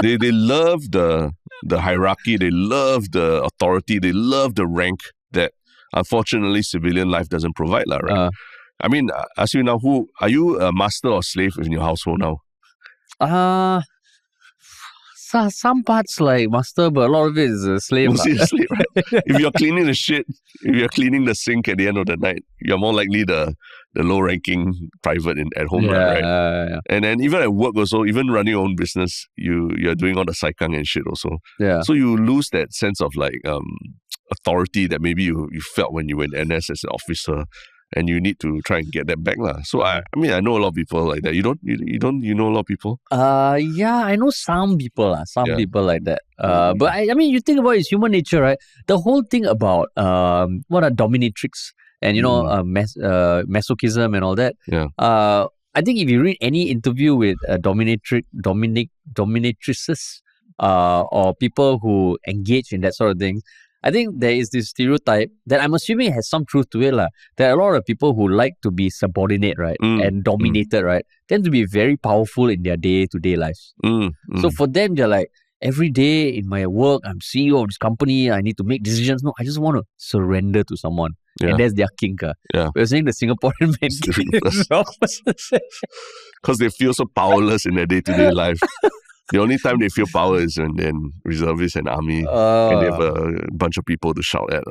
They love the hierarchy. They love the authority. They love the rank that unfortunately civilian life doesn't provide, right? I mean, ask you now, who are you, a master or slave in your household now? Some parts like master, but a lot of it is a slave. Mostly a slave, right? If you're cleaning the shit, if you're cleaning the sink at the end of the night, you're more likely the low-ranking private at home, right? Yeah. And then even at work also, even running your own business, you're doing all the saikang and shit also. Yeah. So you lose that sense of like authority that maybe you felt when you were in NS as an officer. And you need to try and get that back, lah. So I mean, I know a lot of people like that. You know a lot of people? Yeah, I know some people, people like that. But I mean, you think about it, it's human nature, right? The whole thing about what are dominatrix and masochism and all that. Yeah. I think if you read any interview with dominatrices, or people who engage in that sort of thing, I think there is this stereotype that I'm assuming has some truth to it. There are a lot of people who like to be subordinate, right? And dominated, right? Tend to be very powerful in their day-to-day lives. So for them, they're like, every day in my work, I'm CEO of this company, I need to make decisions. No, I just want to surrender to someone. Yeah. And that's their kink. Yeah. We're saying the Singaporean men because they feel so powerless in their day-to-day life. The only time they feel power is when they're reservists and army and they have a bunch of people to shout at.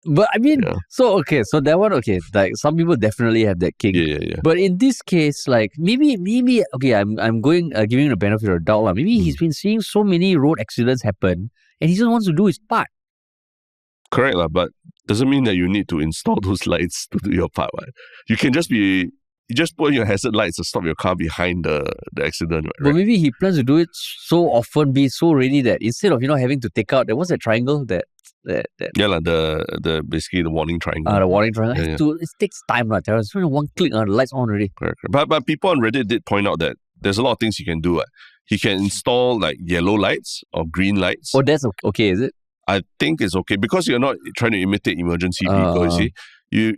But I mean, so that one, like some people definitely have that kink. Yeah. But in this case, like maybe, I'm going, giving him the benefit of the doubt. Maybe he's been seeing so many road accidents happen and he just wants to do his part. Correct, but doesn't mean that you need to install those lights to do your part. Right? You can just put your hazard lights to stop your car behind the accident. Right? But maybe he plans to do it so often, be so ready that instead of having to take out what's that triangle that the basically the warning triangle. The warning triangle. It takes time, right? It's only one click, the lights on already. Correct. But people on Reddit did point out that there's a lot of things you can do. He can install like yellow lights or green lights. Oh, that's okay, is it? I think it's okay because you're not trying to imitate emergency vehicle. You see. He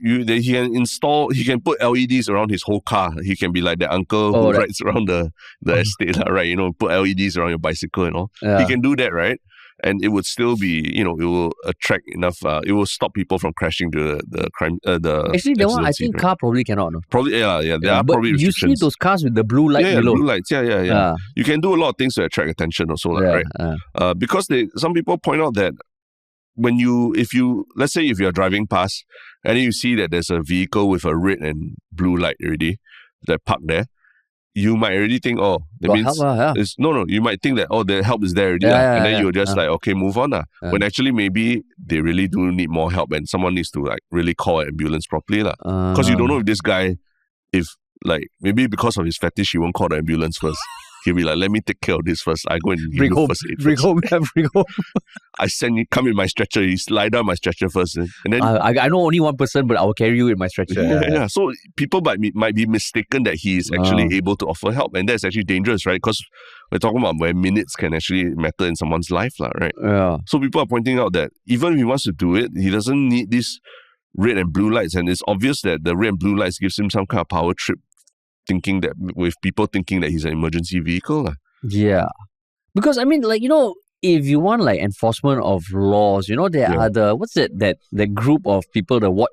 can put LEDs around his whole car. He can be like the uncle who rides around the estate, right? Put LEDs around your bicycle and all. Yeah. He can do that, right? And it would still be, it will attract enough. It will stop people from crashing to the crime. Actually, that one I think right? car probably cannot. No? Probably, yeah. There are probably restrictions. You see those cars with the blue light below. Blue lights. Yeah. You can do a lot of things to attract attention, also, right? Because some people point out that let's say if you're driving past and you see that there's a vehicle with a red and blue light already that parked there, you might already think, that means you might think that the help is there already, and then you're just like, okay, move on. When actually maybe they really do need more help and someone needs to like really call an ambulance properly. Because you don't know if this guy, maybe because of his fetish, he won't call the ambulance first. He'll be like, let me take care of this first. I go and bring home first aid. Bring home. I send you, come in my stretcher. You slide down my stretcher first. And then I know only one person, but I will carry you in my stretcher. Yeah. So people might be mistaken that he is actually able to offer help. And that's actually dangerous, right? Because we're talking about where minutes can actually matter in someone's life, right? Yeah. So people are pointing out that even if he wants to do it, he doesn't need this red and blue lights, and it's obvious that the red and blue lights gives him some kind of power trip, thinking that he's an emergency vehicle. Yeah. Because, I mean, like, if you want like enforcement of laws, there are that group of people, the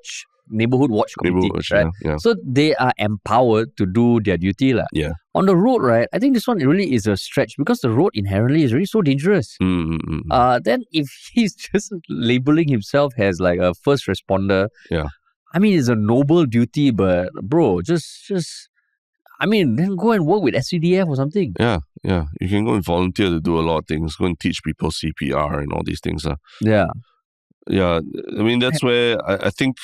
neighborhood watch committee, right? Yeah. So they are empowered to do their duty. Yeah. On the road, right, I think this one really is a stretch because the road inherently is really so dangerous. Then if he's just labeling himself as like a first responder, I mean, it's a noble duty, but bro, then go and work with SCDF or something. Yeah. You can go and volunteer to do a lot of things. Go and teach people CPR and all these things. Yeah. I mean, that's where I think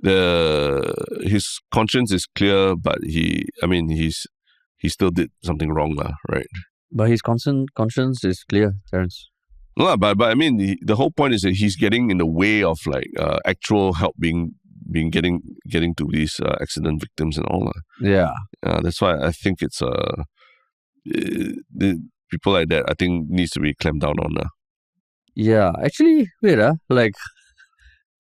his conscience is clear, but he still did something wrong, right? But his conscience is clear, Terence. No, but I mean, the whole point is that he's getting in the way of like actual help getting to these accident victims and all. Yeah. That's why I think it's the people like that, I think, needs to be clamped down on. Yeah, actually, wait, like,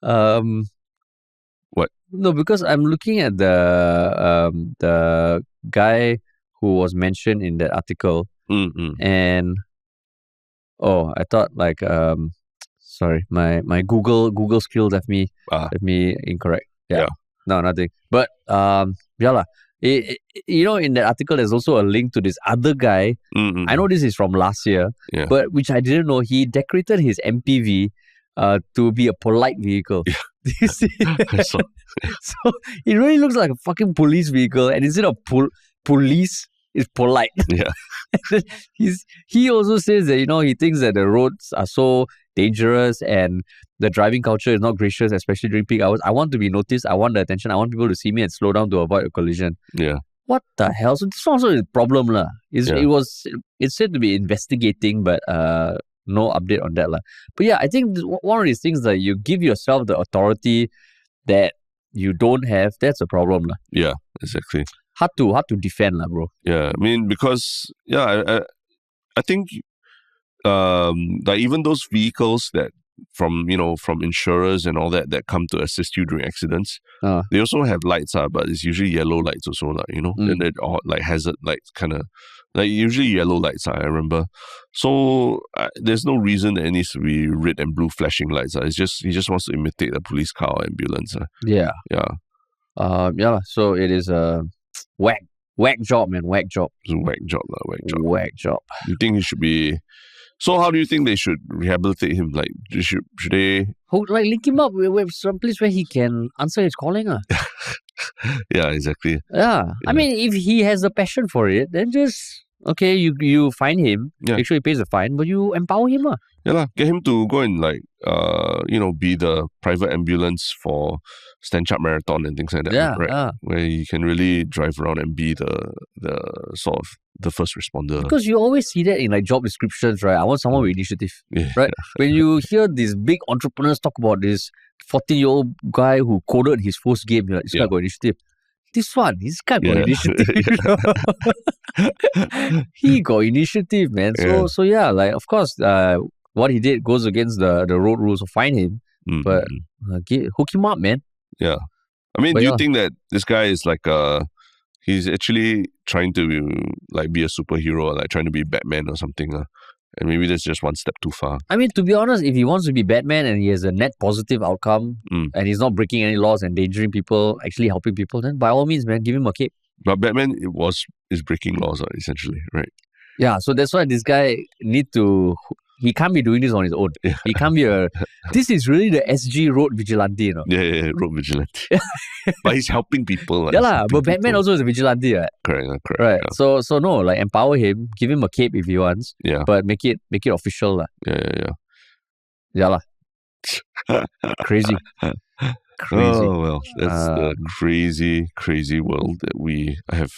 what? No, because I'm looking at the guy who was mentioned in that article, and I thought like sorry, my Google skills left me incorrect. Yeah. No, nothing. But in that article, there's also a link to this other guy. I know this is from last year, but which I didn't know. He decorated his MPV to be a polite vehicle. You see? So it really looks like a fucking police vehicle, and instead of police, it's polite. Yeah. He also says that he thinks that the roads are so dangerous and the driving culture is not gracious, especially during peak hours. I want to be noticed. I want the attention. I want people to see me and slow down to avoid a collision. Yeah. What the hell? So this also is a problem, lah. It's said to be investigating, but no update on that, lah. But yeah, I think one of these things that you give yourself the authority that you don't have, that's a problem, lah. Yeah, exactly. Hard to defend, lah, bro. Yeah, I mean, because I think like even those vehicles that from insurers and all that come to assist you during accidents, they also have lights, but it's usually yellow lights also, and they're all like hazard lights, kind of like usually yellow lights. I remember, so there's no reason that it needs to be red and blue flashing lights. It's just he just wants to imitate a police car or ambulance. Yeah. So it is a whack job, man. Whack job. It's a whack job. Whack job. You think he should be? So how do you think they should rehabilitate him? Like, should they? Like link him up with some place where he can answer his calling. Yeah, exactly. Yeah. I mean, if he has the passion for it, then just you fine him. Yeah. Make sure he pays the fine, but you empower him. Yeah, get him to go and be the private ambulance for Stanchart Marathon and things like that. Yeah, right. Where he can really drive around and be the sort of the first responder. Because you always see that in like job descriptions, right? I want someone with initiative, right? When you hear these big entrepreneurs talk about this 14-year-old guy who coded his first game, you're like, this guy got initiative. This guy got initiative. He got initiative, man. So yeah, like of course, what he did goes against the road rules, so fine him. But hook him up, man. Yeah. I mean, do you think that this guy is like he's actually trying to be a superhero, like trying to be Batman or something? And maybe that's just one step too far. I mean, to be honest, if he wants to be Batman and he has a net positive outcome and he's not breaking any laws, endangering people, actually helping people, then by all means, man, give him a cape. But Batman is breaking laws, essentially, right? Yeah, so that's why this guy he can't be doing this on his own. Yeah. He can't be this is really the SG road vigilante, Yeah, road vigilante. But he's helping people. But Batman also is a vigilante, right? Correct. Right. Yeah. So no, like empower him, give him a cape if he wants. Yeah. But make it official. Yeah. Crazy. Oh, well, that's the crazy world that we have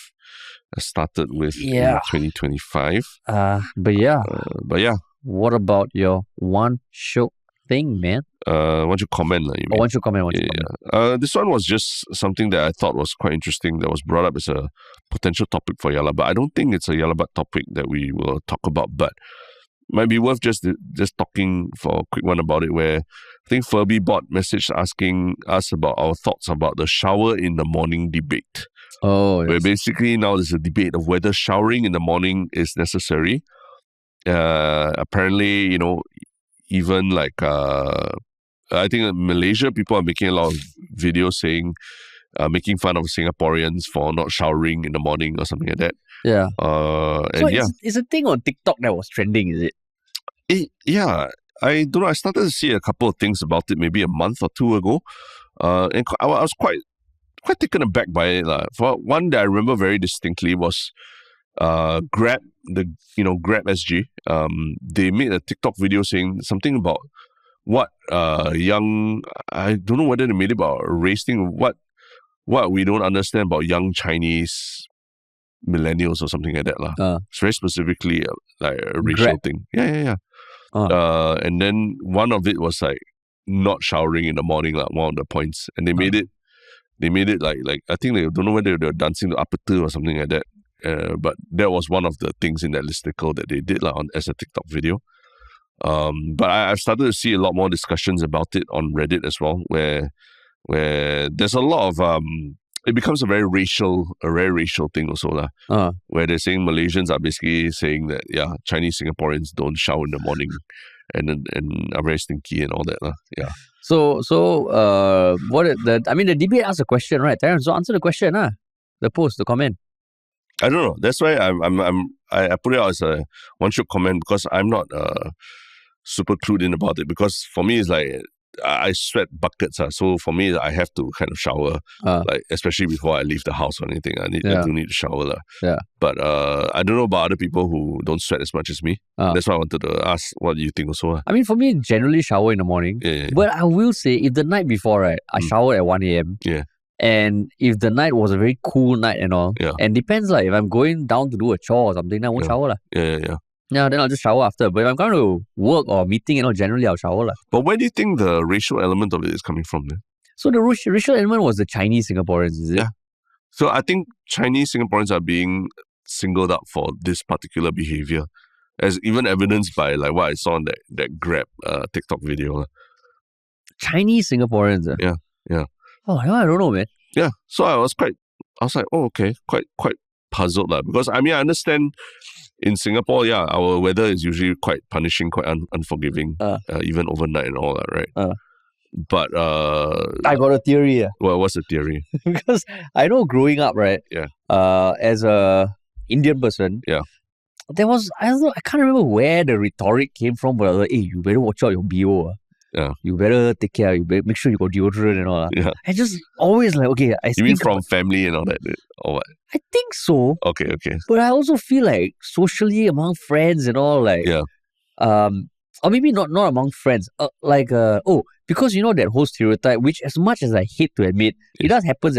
started with in 2025. But yeah. What about your one Shiok thing, man? Why don't you comment? Why don't you comment? This one was just something that I thought was quite interesting that was brought up as a potential topic for Yala, but I don't think it's a Yalabat topic that we will talk about. But might be worth just talking for a quick one about it, where I think Furby bot message asking us about our thoughts about the shower in the morning debate. Oh, yes. Where basically now there's a debate of whether showering in the morning is necessary. Apparently, even like I think in Malaysia, people are making a lot of videos saying, making fun of Singaporeans for not showering in the morning or something like that. Yeah. So it's a thing on TikTok that was trending, is it? Yeah. I don't know. I started to see a couple of things about it maybe a month or two ago. And I was quite taken aback by it. For one that I remember very distinctly was Grab, Grab SG. They made a TikTok video saying something about what young, I don't know whether they made it about race thing, what we don't understand about young Chinese millennials or something like that. It's very specifically like a racial Grab. thing. Yeah. And then one of it was like not showering in the morning, one of the points. And they made it like I think they don't know whether they were dancing to Apatu or something like that. But that was one of the things in that listicle that they did as a TikTok video. But I've started to see a lot more discussions about it on Reddit as well, where there's a lot of it becomes a very racial thing also where they're saying Malaysians are basically saying that Chinese Singaporeans don't shower in the morning and are very stinky and all that So the debate asked a question, right, Terence? So answer the question, the post, the comment. I don't know. That's why I put it out as a one Shiok comment, because I'm not super clued in about it, because for me it's like I sweat buckets. So for me, I have to kind of shower, like especially before I leave the house or anything. I do need to shower. Yeah. But I don't know about other people who don't sweat as much as me. That's why I wanted to ask what you think also. I mean, for me, generally shower in the morning. Yeah. But I will say, if the night before, right, I showered at 1 a.m. Yeah. And if the night was a very cool night and all, and depends, if I'm going down to do a chore or something, then I won't shower. Yeah, then I'll just shower after. But if I'm going to work or meeting, generally I'll shower. But where do you think the racial element of it is coming from then? So the racial element was the Chinese Singaporeans, is it? Yeah. So I think Chinese Singaporeans are being singled out for this particular behavior, as even evidenced by like what I saw in that Grab TikTok video. Chinese Singaporeans? Yeah. Oh, I don't know, man. Yeah. So I was like, oh, okay, quite puzzled because I understand in Singapore, our weather is usually quite punishing, quite unforgiving, even overnight and all that, right? But I got a theory. Well, what's the theory? Because I know growing up, right? Yeah. As a Indian person, there was I can't remember where the rhetoric came from, but like, hey, you better watch out your BO. Yeah. You better take care. You better make sure you got deodorant and all. Yeah. I just always like, okay. You mean from family and all that, or what? I think so. Okay. But I also feel like socially among friends and all, like, or maybe not among friends, because that whole stereotype, which as much as I hate to admit, it does happen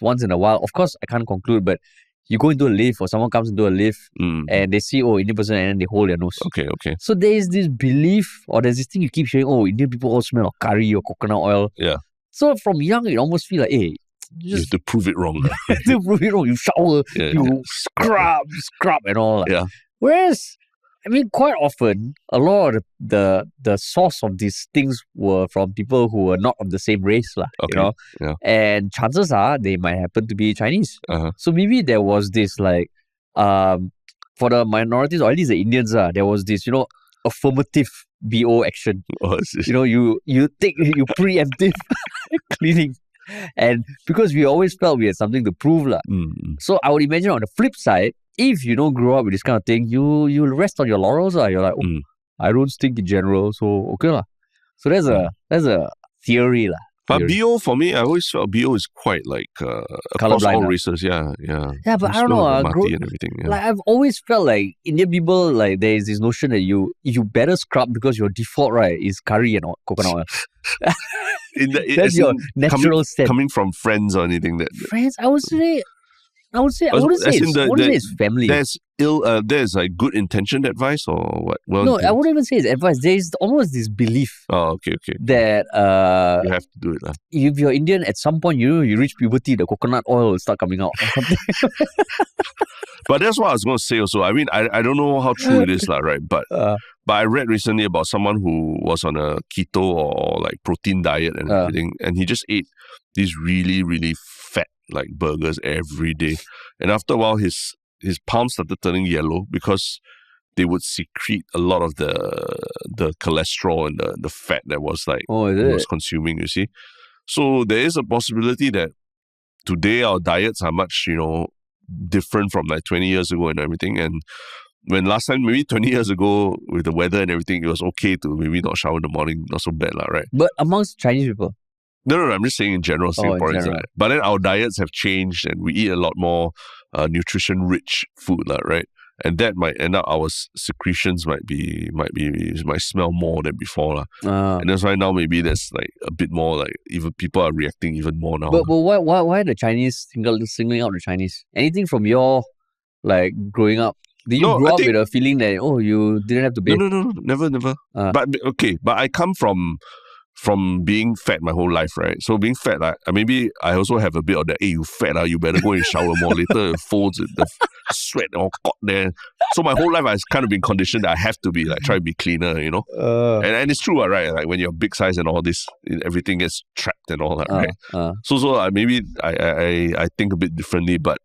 once in a while. Of course, I can't conclude, but you go into a lift or someone comes into a lift and they see, Indian person, and then they hold their nose. Okay. So there is this belief, or there's this thing you keep hearing, Indian people all smell of curry or coconut oil. Yeah. So from young, it almost feel like, hey, you have to prove it wrong. to prove it wrong, you shower, you scrub and all. Yeah. Whereas, quite often, a lot of the source of these things were from people who were not of the same race, Yeah. And chances are they might happen to be Chinese. So maybe there was this for the minorities, or at least the Indians, there was this, affirmative BO action. You preemptive cleaning. And because we always felt we had something to prove. So I would imagine on the flip side, if you don't grow up with this kind of thing, you rest on your laurels. You're like, I don't stink in general, so okay. So there's a theory. But BO, for me, I always felt BO is quite like across all races. Yeah, but I don't know. and everything. Yeah. Like I've always felt like Indian people, like there is this notion that you better scrub because your default, right, is curry and coconut oil. That's your natural sense. Coming from friends or anything. Friends, I would say, I wouldn't say it's family. There's like good intentioned advice or what? Well, No, I wouldn't even say it's advice. There's almost this belief okay. that You have to do it. If you're Indian, at some point, you reach puberty, the coconut oil will start coming out or something. But that's what I was going to say also. I mean, I don't know how true it is, right? But I read recently about someone who was on a keto or like protein diet and everything, and he just ate these really, really fat like burgers every day. And after a while, his palms started turning yellow because they would secrete a lot of the cholesterol and the fat that was like he was consuming, you see. So there is a possibility that today our diets are much, different from like 20 years ago and everything. And when last time, maybe 20 years ago, with the weather and everything, it was okay to maybe not shower in the morning, not so bad, right? But amongst Chinese people? No, I'm just saying in general, Singaporeans. Right? But then our diets have changed and we eat a lot more nutrition-rich food, right? And that might end up our secretions might smell more than before. And that's why now maybe there's like a bit more like even people are reacting even more now. But why the Chinese singling out the Chinese? Anything from your like growing up? Did you grow up with a feeling that you didn't have to bathe? No, never. But I come from being fat my whole life, right? So being fat, maybe I also have a bit of that, hey, you fat, you better go and shower more. Later, it folds, the sweat all caught there. So my whole life, I've kind of been conditioned that I have to be like, try to be cleaner, and it's true, right? Like when you're big size and all this, everything gets trapped and all that, right? So maybe I think a bit differently, but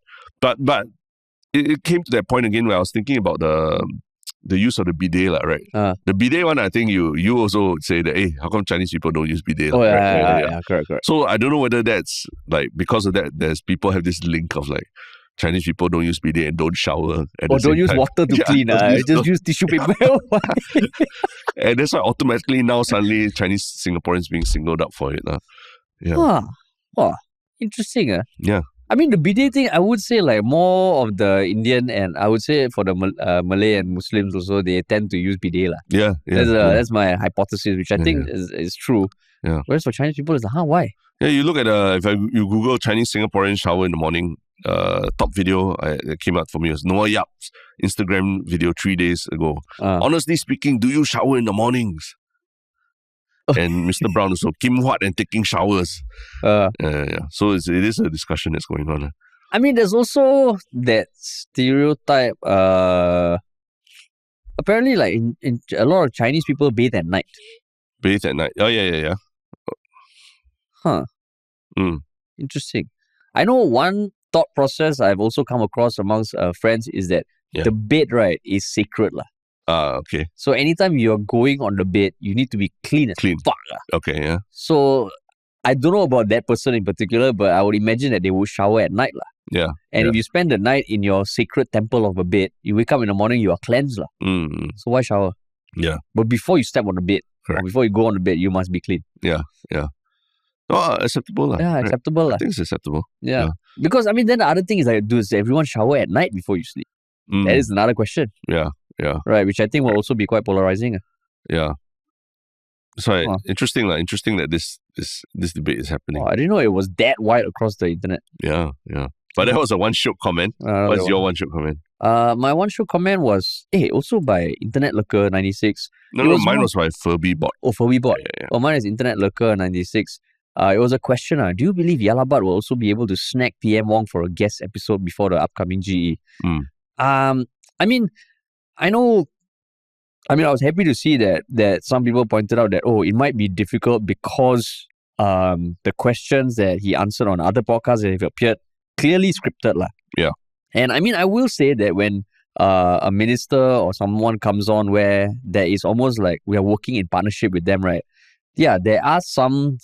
it came to that point again where I was thinking about the use of the bidet, right? The bidet one, I think you also would say that, hey, how come Chinese people don't use bidet? Yeah, correct. So I don't know whether that's like because of that, there's people have this link of like Chinese people don't use bidet and don't shower. Or don't use water to clean. Just use tissue paper. And that's why automatically now suddenly Chinese Singaporeans being singled out for it. Yeah. Wow. Interesting. Yeah. I mean, the bidet thing, I would say like more of the Indian, and I would say for the Malay and Muslims also, they tend to use bidet. Yeah. That's my hypothesis, which I think is true. Yeah. Whereas for Chinese people, it's like, why? Yeah, you look at, if you Google Chinese Singaporean shower in the morning, top video that came out for me was Noah Yap's Instagram video 3 days ago. Honestly speaking, do you shower in the mornings? And Mr. Brown also, Kim Huat and taking showers. So it is a discussion that's going on. I mean, there's also that stereotype. Apparently, like in a lot of Chinese people bathe at night. Bathe at night. Oh, yeah. Huh. Interesting. I know one thought process I've also come across amongst friends is that the bed, right, is sacred. Okay. So anytime you're going on the bed, you need to be clean as fuck. Okay, yeah. So I don't know about that person in particular, but I would imagine that they would shower at night. Yeah. And if you spend the night in your sacred temple of a bed, you wake up in the morning, you are cleansed. So why shower? Yeah. But before you step on the bed, or before you go on the bed, you must be clean. Yeah. Oh, acceptable. Yeah, acceptable. I think it's acceptable. Yeah. Because, I mean, then the other thing is like, does everyone shower at night before you sleep? That is another question. Yeah. Right, which I think will also be quite polarizing. Yeah. So interesting that this debate is happening. I didn't know it was that wide across the internet. Yeah. But that was a one Shiok comment. What's your one Shiok comment? My one Shiok comment was also by Internet Lurker 96. No, mine was by Furby Bot. Oh, Furby Bot. Yeah. Oh, mine is Internet Lurker 96. It was a question. Do you believe Yalabat will also be able to snag PM Wong for a guest episode before the upcoming GE? I mean, I was happy to see that some people pointed out that, it might be difficult because the questions that he answered on other podcasts that have appeared clearly scripted. Yeah. And I mean, I will say that when a minister or someone comes on where there is almost like we are working in partnership with them, right? Yeah, there are some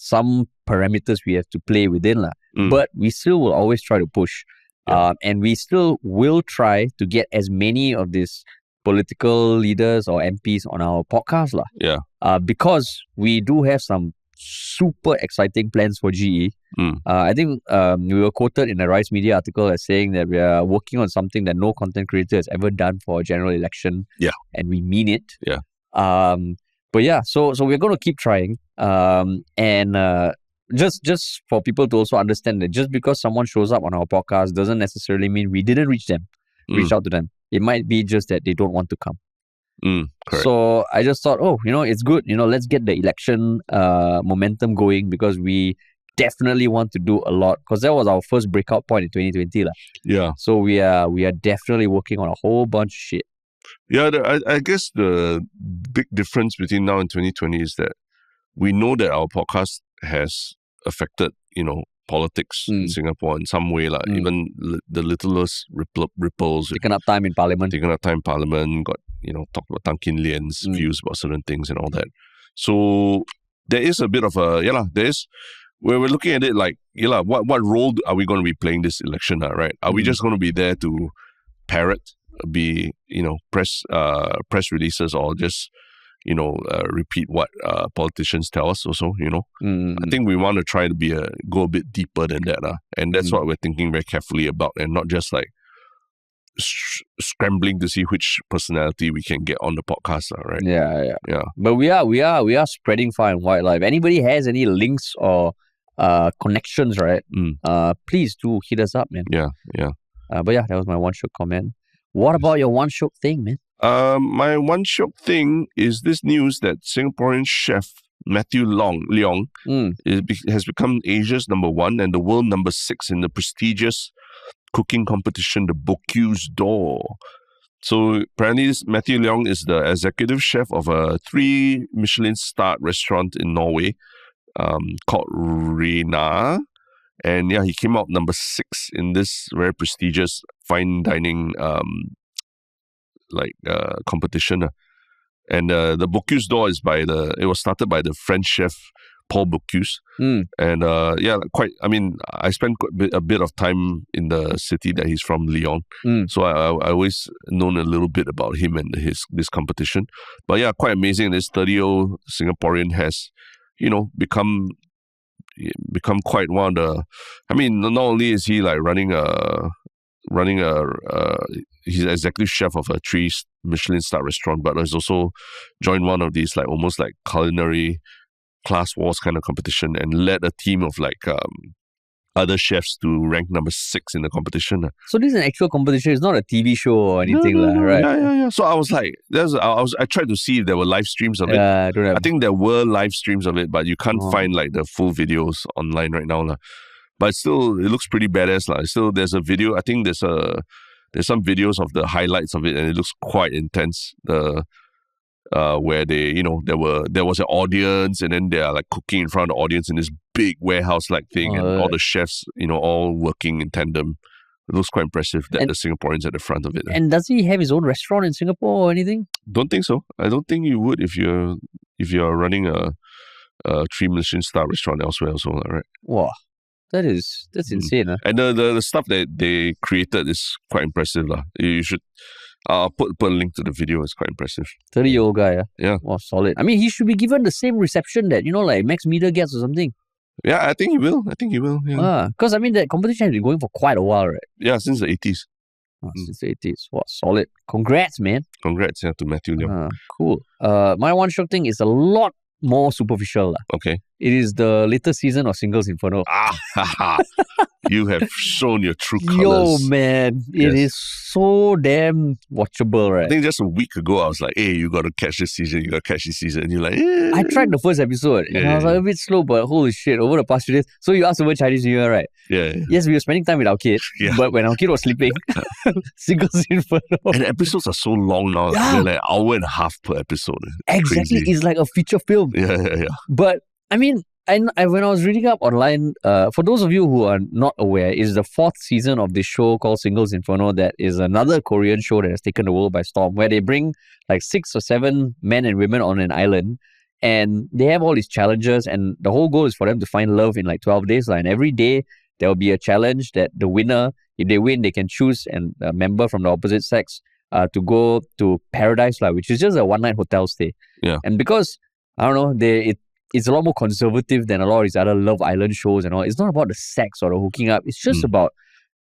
parameters we have to play within, but we still will always try to push. And we still will try to get as many of these political leaders or MPs on our podcast. Because we do have some super exciting plans for GE. I think we were quoted in a Rice Media article as saying that we are working on something that no content creator has ever done for a general election. Yeah. And we mean it. Yeah. But yeah, so we're going to keep trying. And just for people to also understand that just because someone shows up on our podcast doesn't necessarily mean we didn't reach out to them. It might be just that they don't want to come. Correct. So I just thought, it's good. Let's get the election momentum going, because we definitely want to do a lot, because that was our first breakout point in 2020. Yeah. So we are definitely working on a whole bunch of shit. Yeah, I guess the big difference between now and 2020 is that we know that our podcast has affected, politics in Singapore in some way. Even the littlest ripples. Taken up time in Parliament. Got, talked about Tan Kin Lian's views about certain things and all that. So there is a bit of where we're looking at it like, what role are we going to be playing this election, right? Are we just going to be there to parrot, be, press releases, or just, repeat what politicians tell us also, I think we want to try to go a bit deeper than that. And that's what we're thinking very carefully about, and not just like scrambling to see which personality we can get on the podcast, right? Yeah. But we are spreading far and wide. If anybody has any links or connections, right? Please do hit us up, man. Yeah. But yeah, that was my one Shiok comment. What about your one Shiok thing, man? My one Shiok thing is this news that Singaporean chef Matthew Leong has become Asia's #1 and the world #6 in the prestigious cooking competition, the Bocuse d'Or. So apparently Matthew Leong is the executive chef of a 3 Michelin-starred restaurant in Norway called Rena. And yeah, he came out #6 in this very prestigious fine dining competition. And the Bocuse d'Or it was started by the French chef Paul Bocuse. And I spent a bit of time in the city that he's from, Lyon. So I always known a little bit about him and this competition. But yeah, quite amazing. This 30-year-old Singaporean has, become quite one of the. I mean, not only is he like he's executive chef of a 3 Michelin-star restaurant, but he's also joined one of these like almost like culinary class wars kind of competition and led a team of other chefs to rank #6 in the competition. So this is an actual competition. It's not a TV show or anything, right? Yeah. So I was like, I tried to see if there were live streams of it. I think there were live streams of it, but you can't find like the full videos online right now. But still, it looks pretty badass. Still, there's a video. I think there's some videos of the highlights of it, and it looks quite intense. Where they, there was an audience, and then they are like cooking in front of the audience in this big warehouse-like thing, and all the chefs, all working in tandem. It looks quite impressive that the Singaporeans at the front of it. And does he have his own restaurant in Singapore or anything? Don't think so. I don't think you would if you're running a 3 Michelin-star restaurant elsewhere also, right? Wow. That's insane. And the stuff that they created is quite impressive. You should put a link to the video. It's quite impressive. 30-year-old guy. Yeah. Wow, solid. I mean, he should be given the same reception that, like Max Meter gets or something. Yeah, I think he will. Yeah. Because I mean, that competition has been going for quite a while, right? Yeah, since the 80s. Since the 80s. Wow, solid. Congrats, man. Congrats to Matthew Leong. Cool. My one Shiok thing is a lot more superficial. Okay. It is the latest season of Singles Inferno. You have shown your true colors. Yo, man. It is so damn watchable, right? I think just a week ago, I was like, hey, you got to catch this season. And you're like, I tried the first episode and I was like a bit slow, but holy shit, over the past few days. So you asked about Chinese New Year, right? Yeah. Yes, we were spending time with our kid, but when our kid was sleeping, Singles Inferno. And episodes are so long now. Yeah. They're like an hour and a half per episode. Exactly. Crazy. It's like a feature film. Yeah. But I mean, when I was reading up online, for those of you who are not aware, is the 4th season of this show called Singles Inferno. That is another Korean show that has taken the world by storm, where they bring like 6 or 7 men and women on an island, and they have all these challenges, and the whole goal is for them to find love in like 12 days. And every day there will be a challenge that the winner, if they win, they can choose a member from the opposite sex to go to paradise, which is just a one-night hotel stay. Yeah. And because, I don't know, it's a lot more conservative than a lot of these other Love Island shows and all. It's not about the sex or the hooking up. It's just about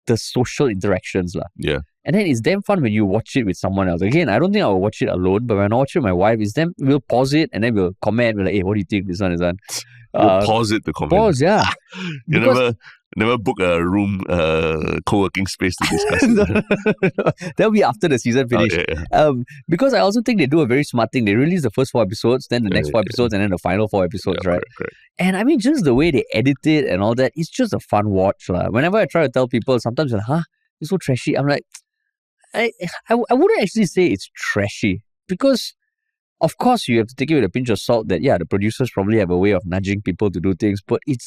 the social interactions. Yeah. And then it's damn fun when you watch it with someone else. Again, I don't think I will watch it alone, but when I watch it with my wife, we'll pause it and then we'll comment. We're like, hey, what do you think? This one. You'll pause it to comment. Pause, yeah. You never book a room, co-working space to discuss it. That'll be after the season finish. Because I also think they do a very smart thing. They release the first 4 episodes, then the next 4 episodes, and then the final 4 episodes, right? Correct. And I mean, just the way they edit it and all that, it's just a fun watch. Whenever I try to tell people, sometimes they're like, it's so trashy. I'm like, I wouldn't actually say it's trashy because, of course, you have to take it with a pinch of salt that, the producers probably have a way of nudging people to do things, but it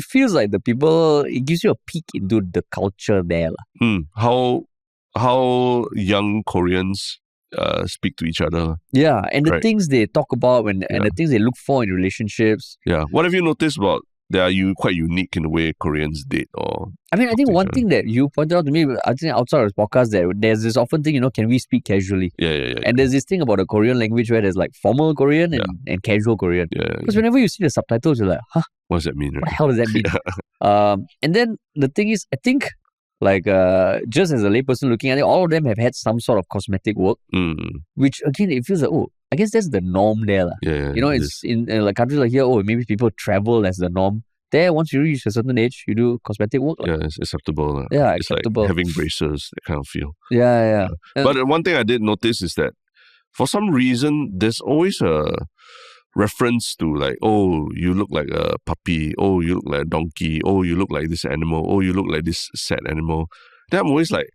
feels like it gives you a peek into the culture there. How young Koreans speak to each other. Yeah, and the things they talk about and the things they look for in relationships. Yeah. What have you noticed about are you quite unique in the way Koreans date? Or I mean, I think one thing that you pointed out to me, I think outside of this podcast, that there's this often thing, can we speak casually? Yeah. And there's this thing about the Korean language where there's like formal Korean and casual Korean. Because whenever you see the subtitles, you're like, what does that mean? What the hell does that mean? And then the thing is, I think, just as a layperson looking at it, all of them have had some sort of cosmetic work, which again, it feels like, I guess that's the norm there. It's in countries like here, maybe people travel as the norm. There, once you reach a certain age, you do cosmetic work. Yeah, it's acceptable. Yeah, it's acceptable. Like having braces, that kind of feel. Yeah. But one thing I did notice is that for some reason, there's always a reference to like, you look like a puppy. Oh, you look like a donkey. Oh, you look like this animal. Oh, you look like this sad animal. Then I'm always like,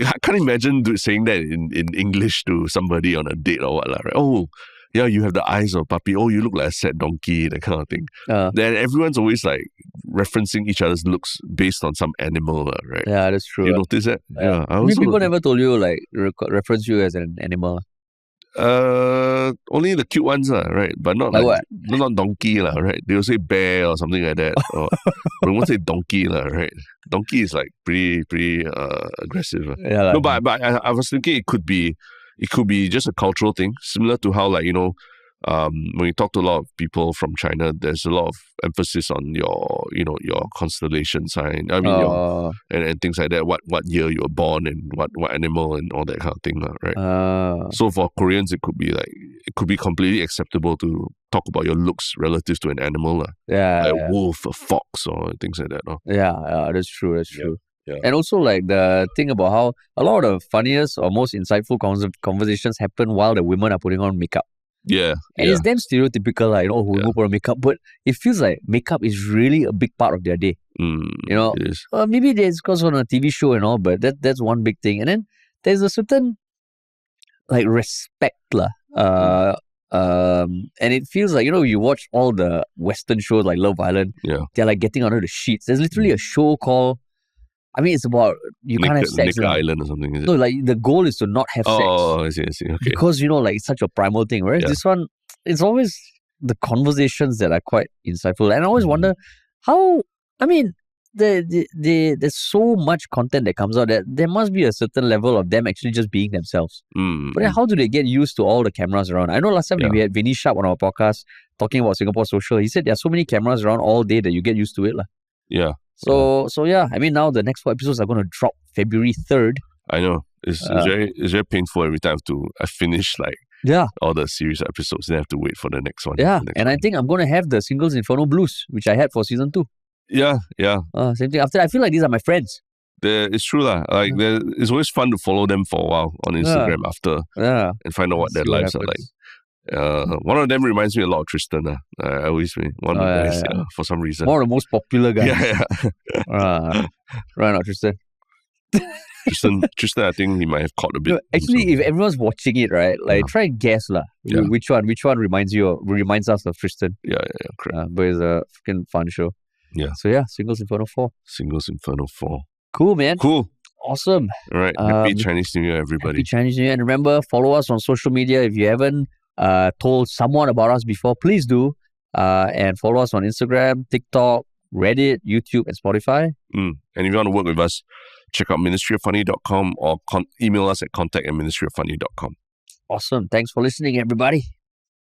I can't imagine saying that in English to somebody on a date or what, right? Oh, yeah, you have the eyes of a puppy. Oh, you look like a sad donkey, that kind of thing. Then everyone's always like referencing each other's looks based on some animal, right? Yeah, that's true. You notice that? Yeah. I mean, people never told you like reference you as an animal. Only the cute ones, right? But not like what? Not donkey, right? They'll say bear or something like that. Or they won't say donkey, right? Donkey is like pretty aggressive. Yeah, no, but I was thinking it could be just a cultural thing, similar to how when you talk to a lot of people from China, there's a lot of emphasis on your constellation sign. I mean, and things like that. What year you were born and what animal and all that kind of thing, right? So for Koreans, it could be completely acceptable to talk about your looks relative to an animal, like a wolf, a fox, or things like that. Yeah, that's true. That's true. Yeah. And also like the thing about how a lot of the funniest or most insightful conversations happen while the women are putting on makeup. Yeah. And it's damn stereotypical, who go for makeup, but it feels like makeup is really a big part of their day. It is. Maybe there's because on a TV show and all, but that's one big thing. And then there's a certain like respect, and it feels like, you watch all the Western shows like Love Island, they're like getting under the sheets. There's literally a show called, I mean, it's about you can't have sex. Naked Island or something, is it? No, like the goal is to not have sex. Oh, I see. Okay. Because, like it's such a primal thing. Whereas this one, it's always the conversations that are quite insightful. And I always wonder how, I mean, there's so much content that comes out that there must be a certain level of them actually just being themselves. But then how do they get used to all the cameras around? I know last time we had Vinny Sharp on our podcast talking about Singapore social. He said there are so many cameras around all day that you get used to it. Yeah. So I mean, now the next 4 episodes are going to drop February 3rd. I know. It's very painful every time I finish all the series episodes, then I have to wait for the next one. Yeah, I think I'm going to have the Singles Inferno Blues, which I had for season 2. Yeah. Same thing. After, I feel like these are my friends. It's true it's always fun to follow them for a while on Instagram after and find out what their lives are like. One of them reminds me a lot of Tristan. I always one of the guys for some reason. One of the most popular guys. Yeah. Right now, Tristan. Tristan, I think he might have caught a bit. Actually, if everyone's watching it, right, try and guess which one reminds us of Tristan. Yeah, correct. But it's a freaking fun show. Yeah. So Singles Inferno 4. Singles Inferno 4. Cool, man. Cool. Awesome. All right. Happy Chinese New Year, everybody. Happy Chinese New Year. And remember, follow us on social media. If you haven't told someone about us before, please do. And follow us on Instagram, TikTok, Reddit, YouTube, and Spotify. And if you want to work with us, check out ministryoffunny.com or email us at contact@ministryoffunny.com. Awesome. Thanks for listening, everybody.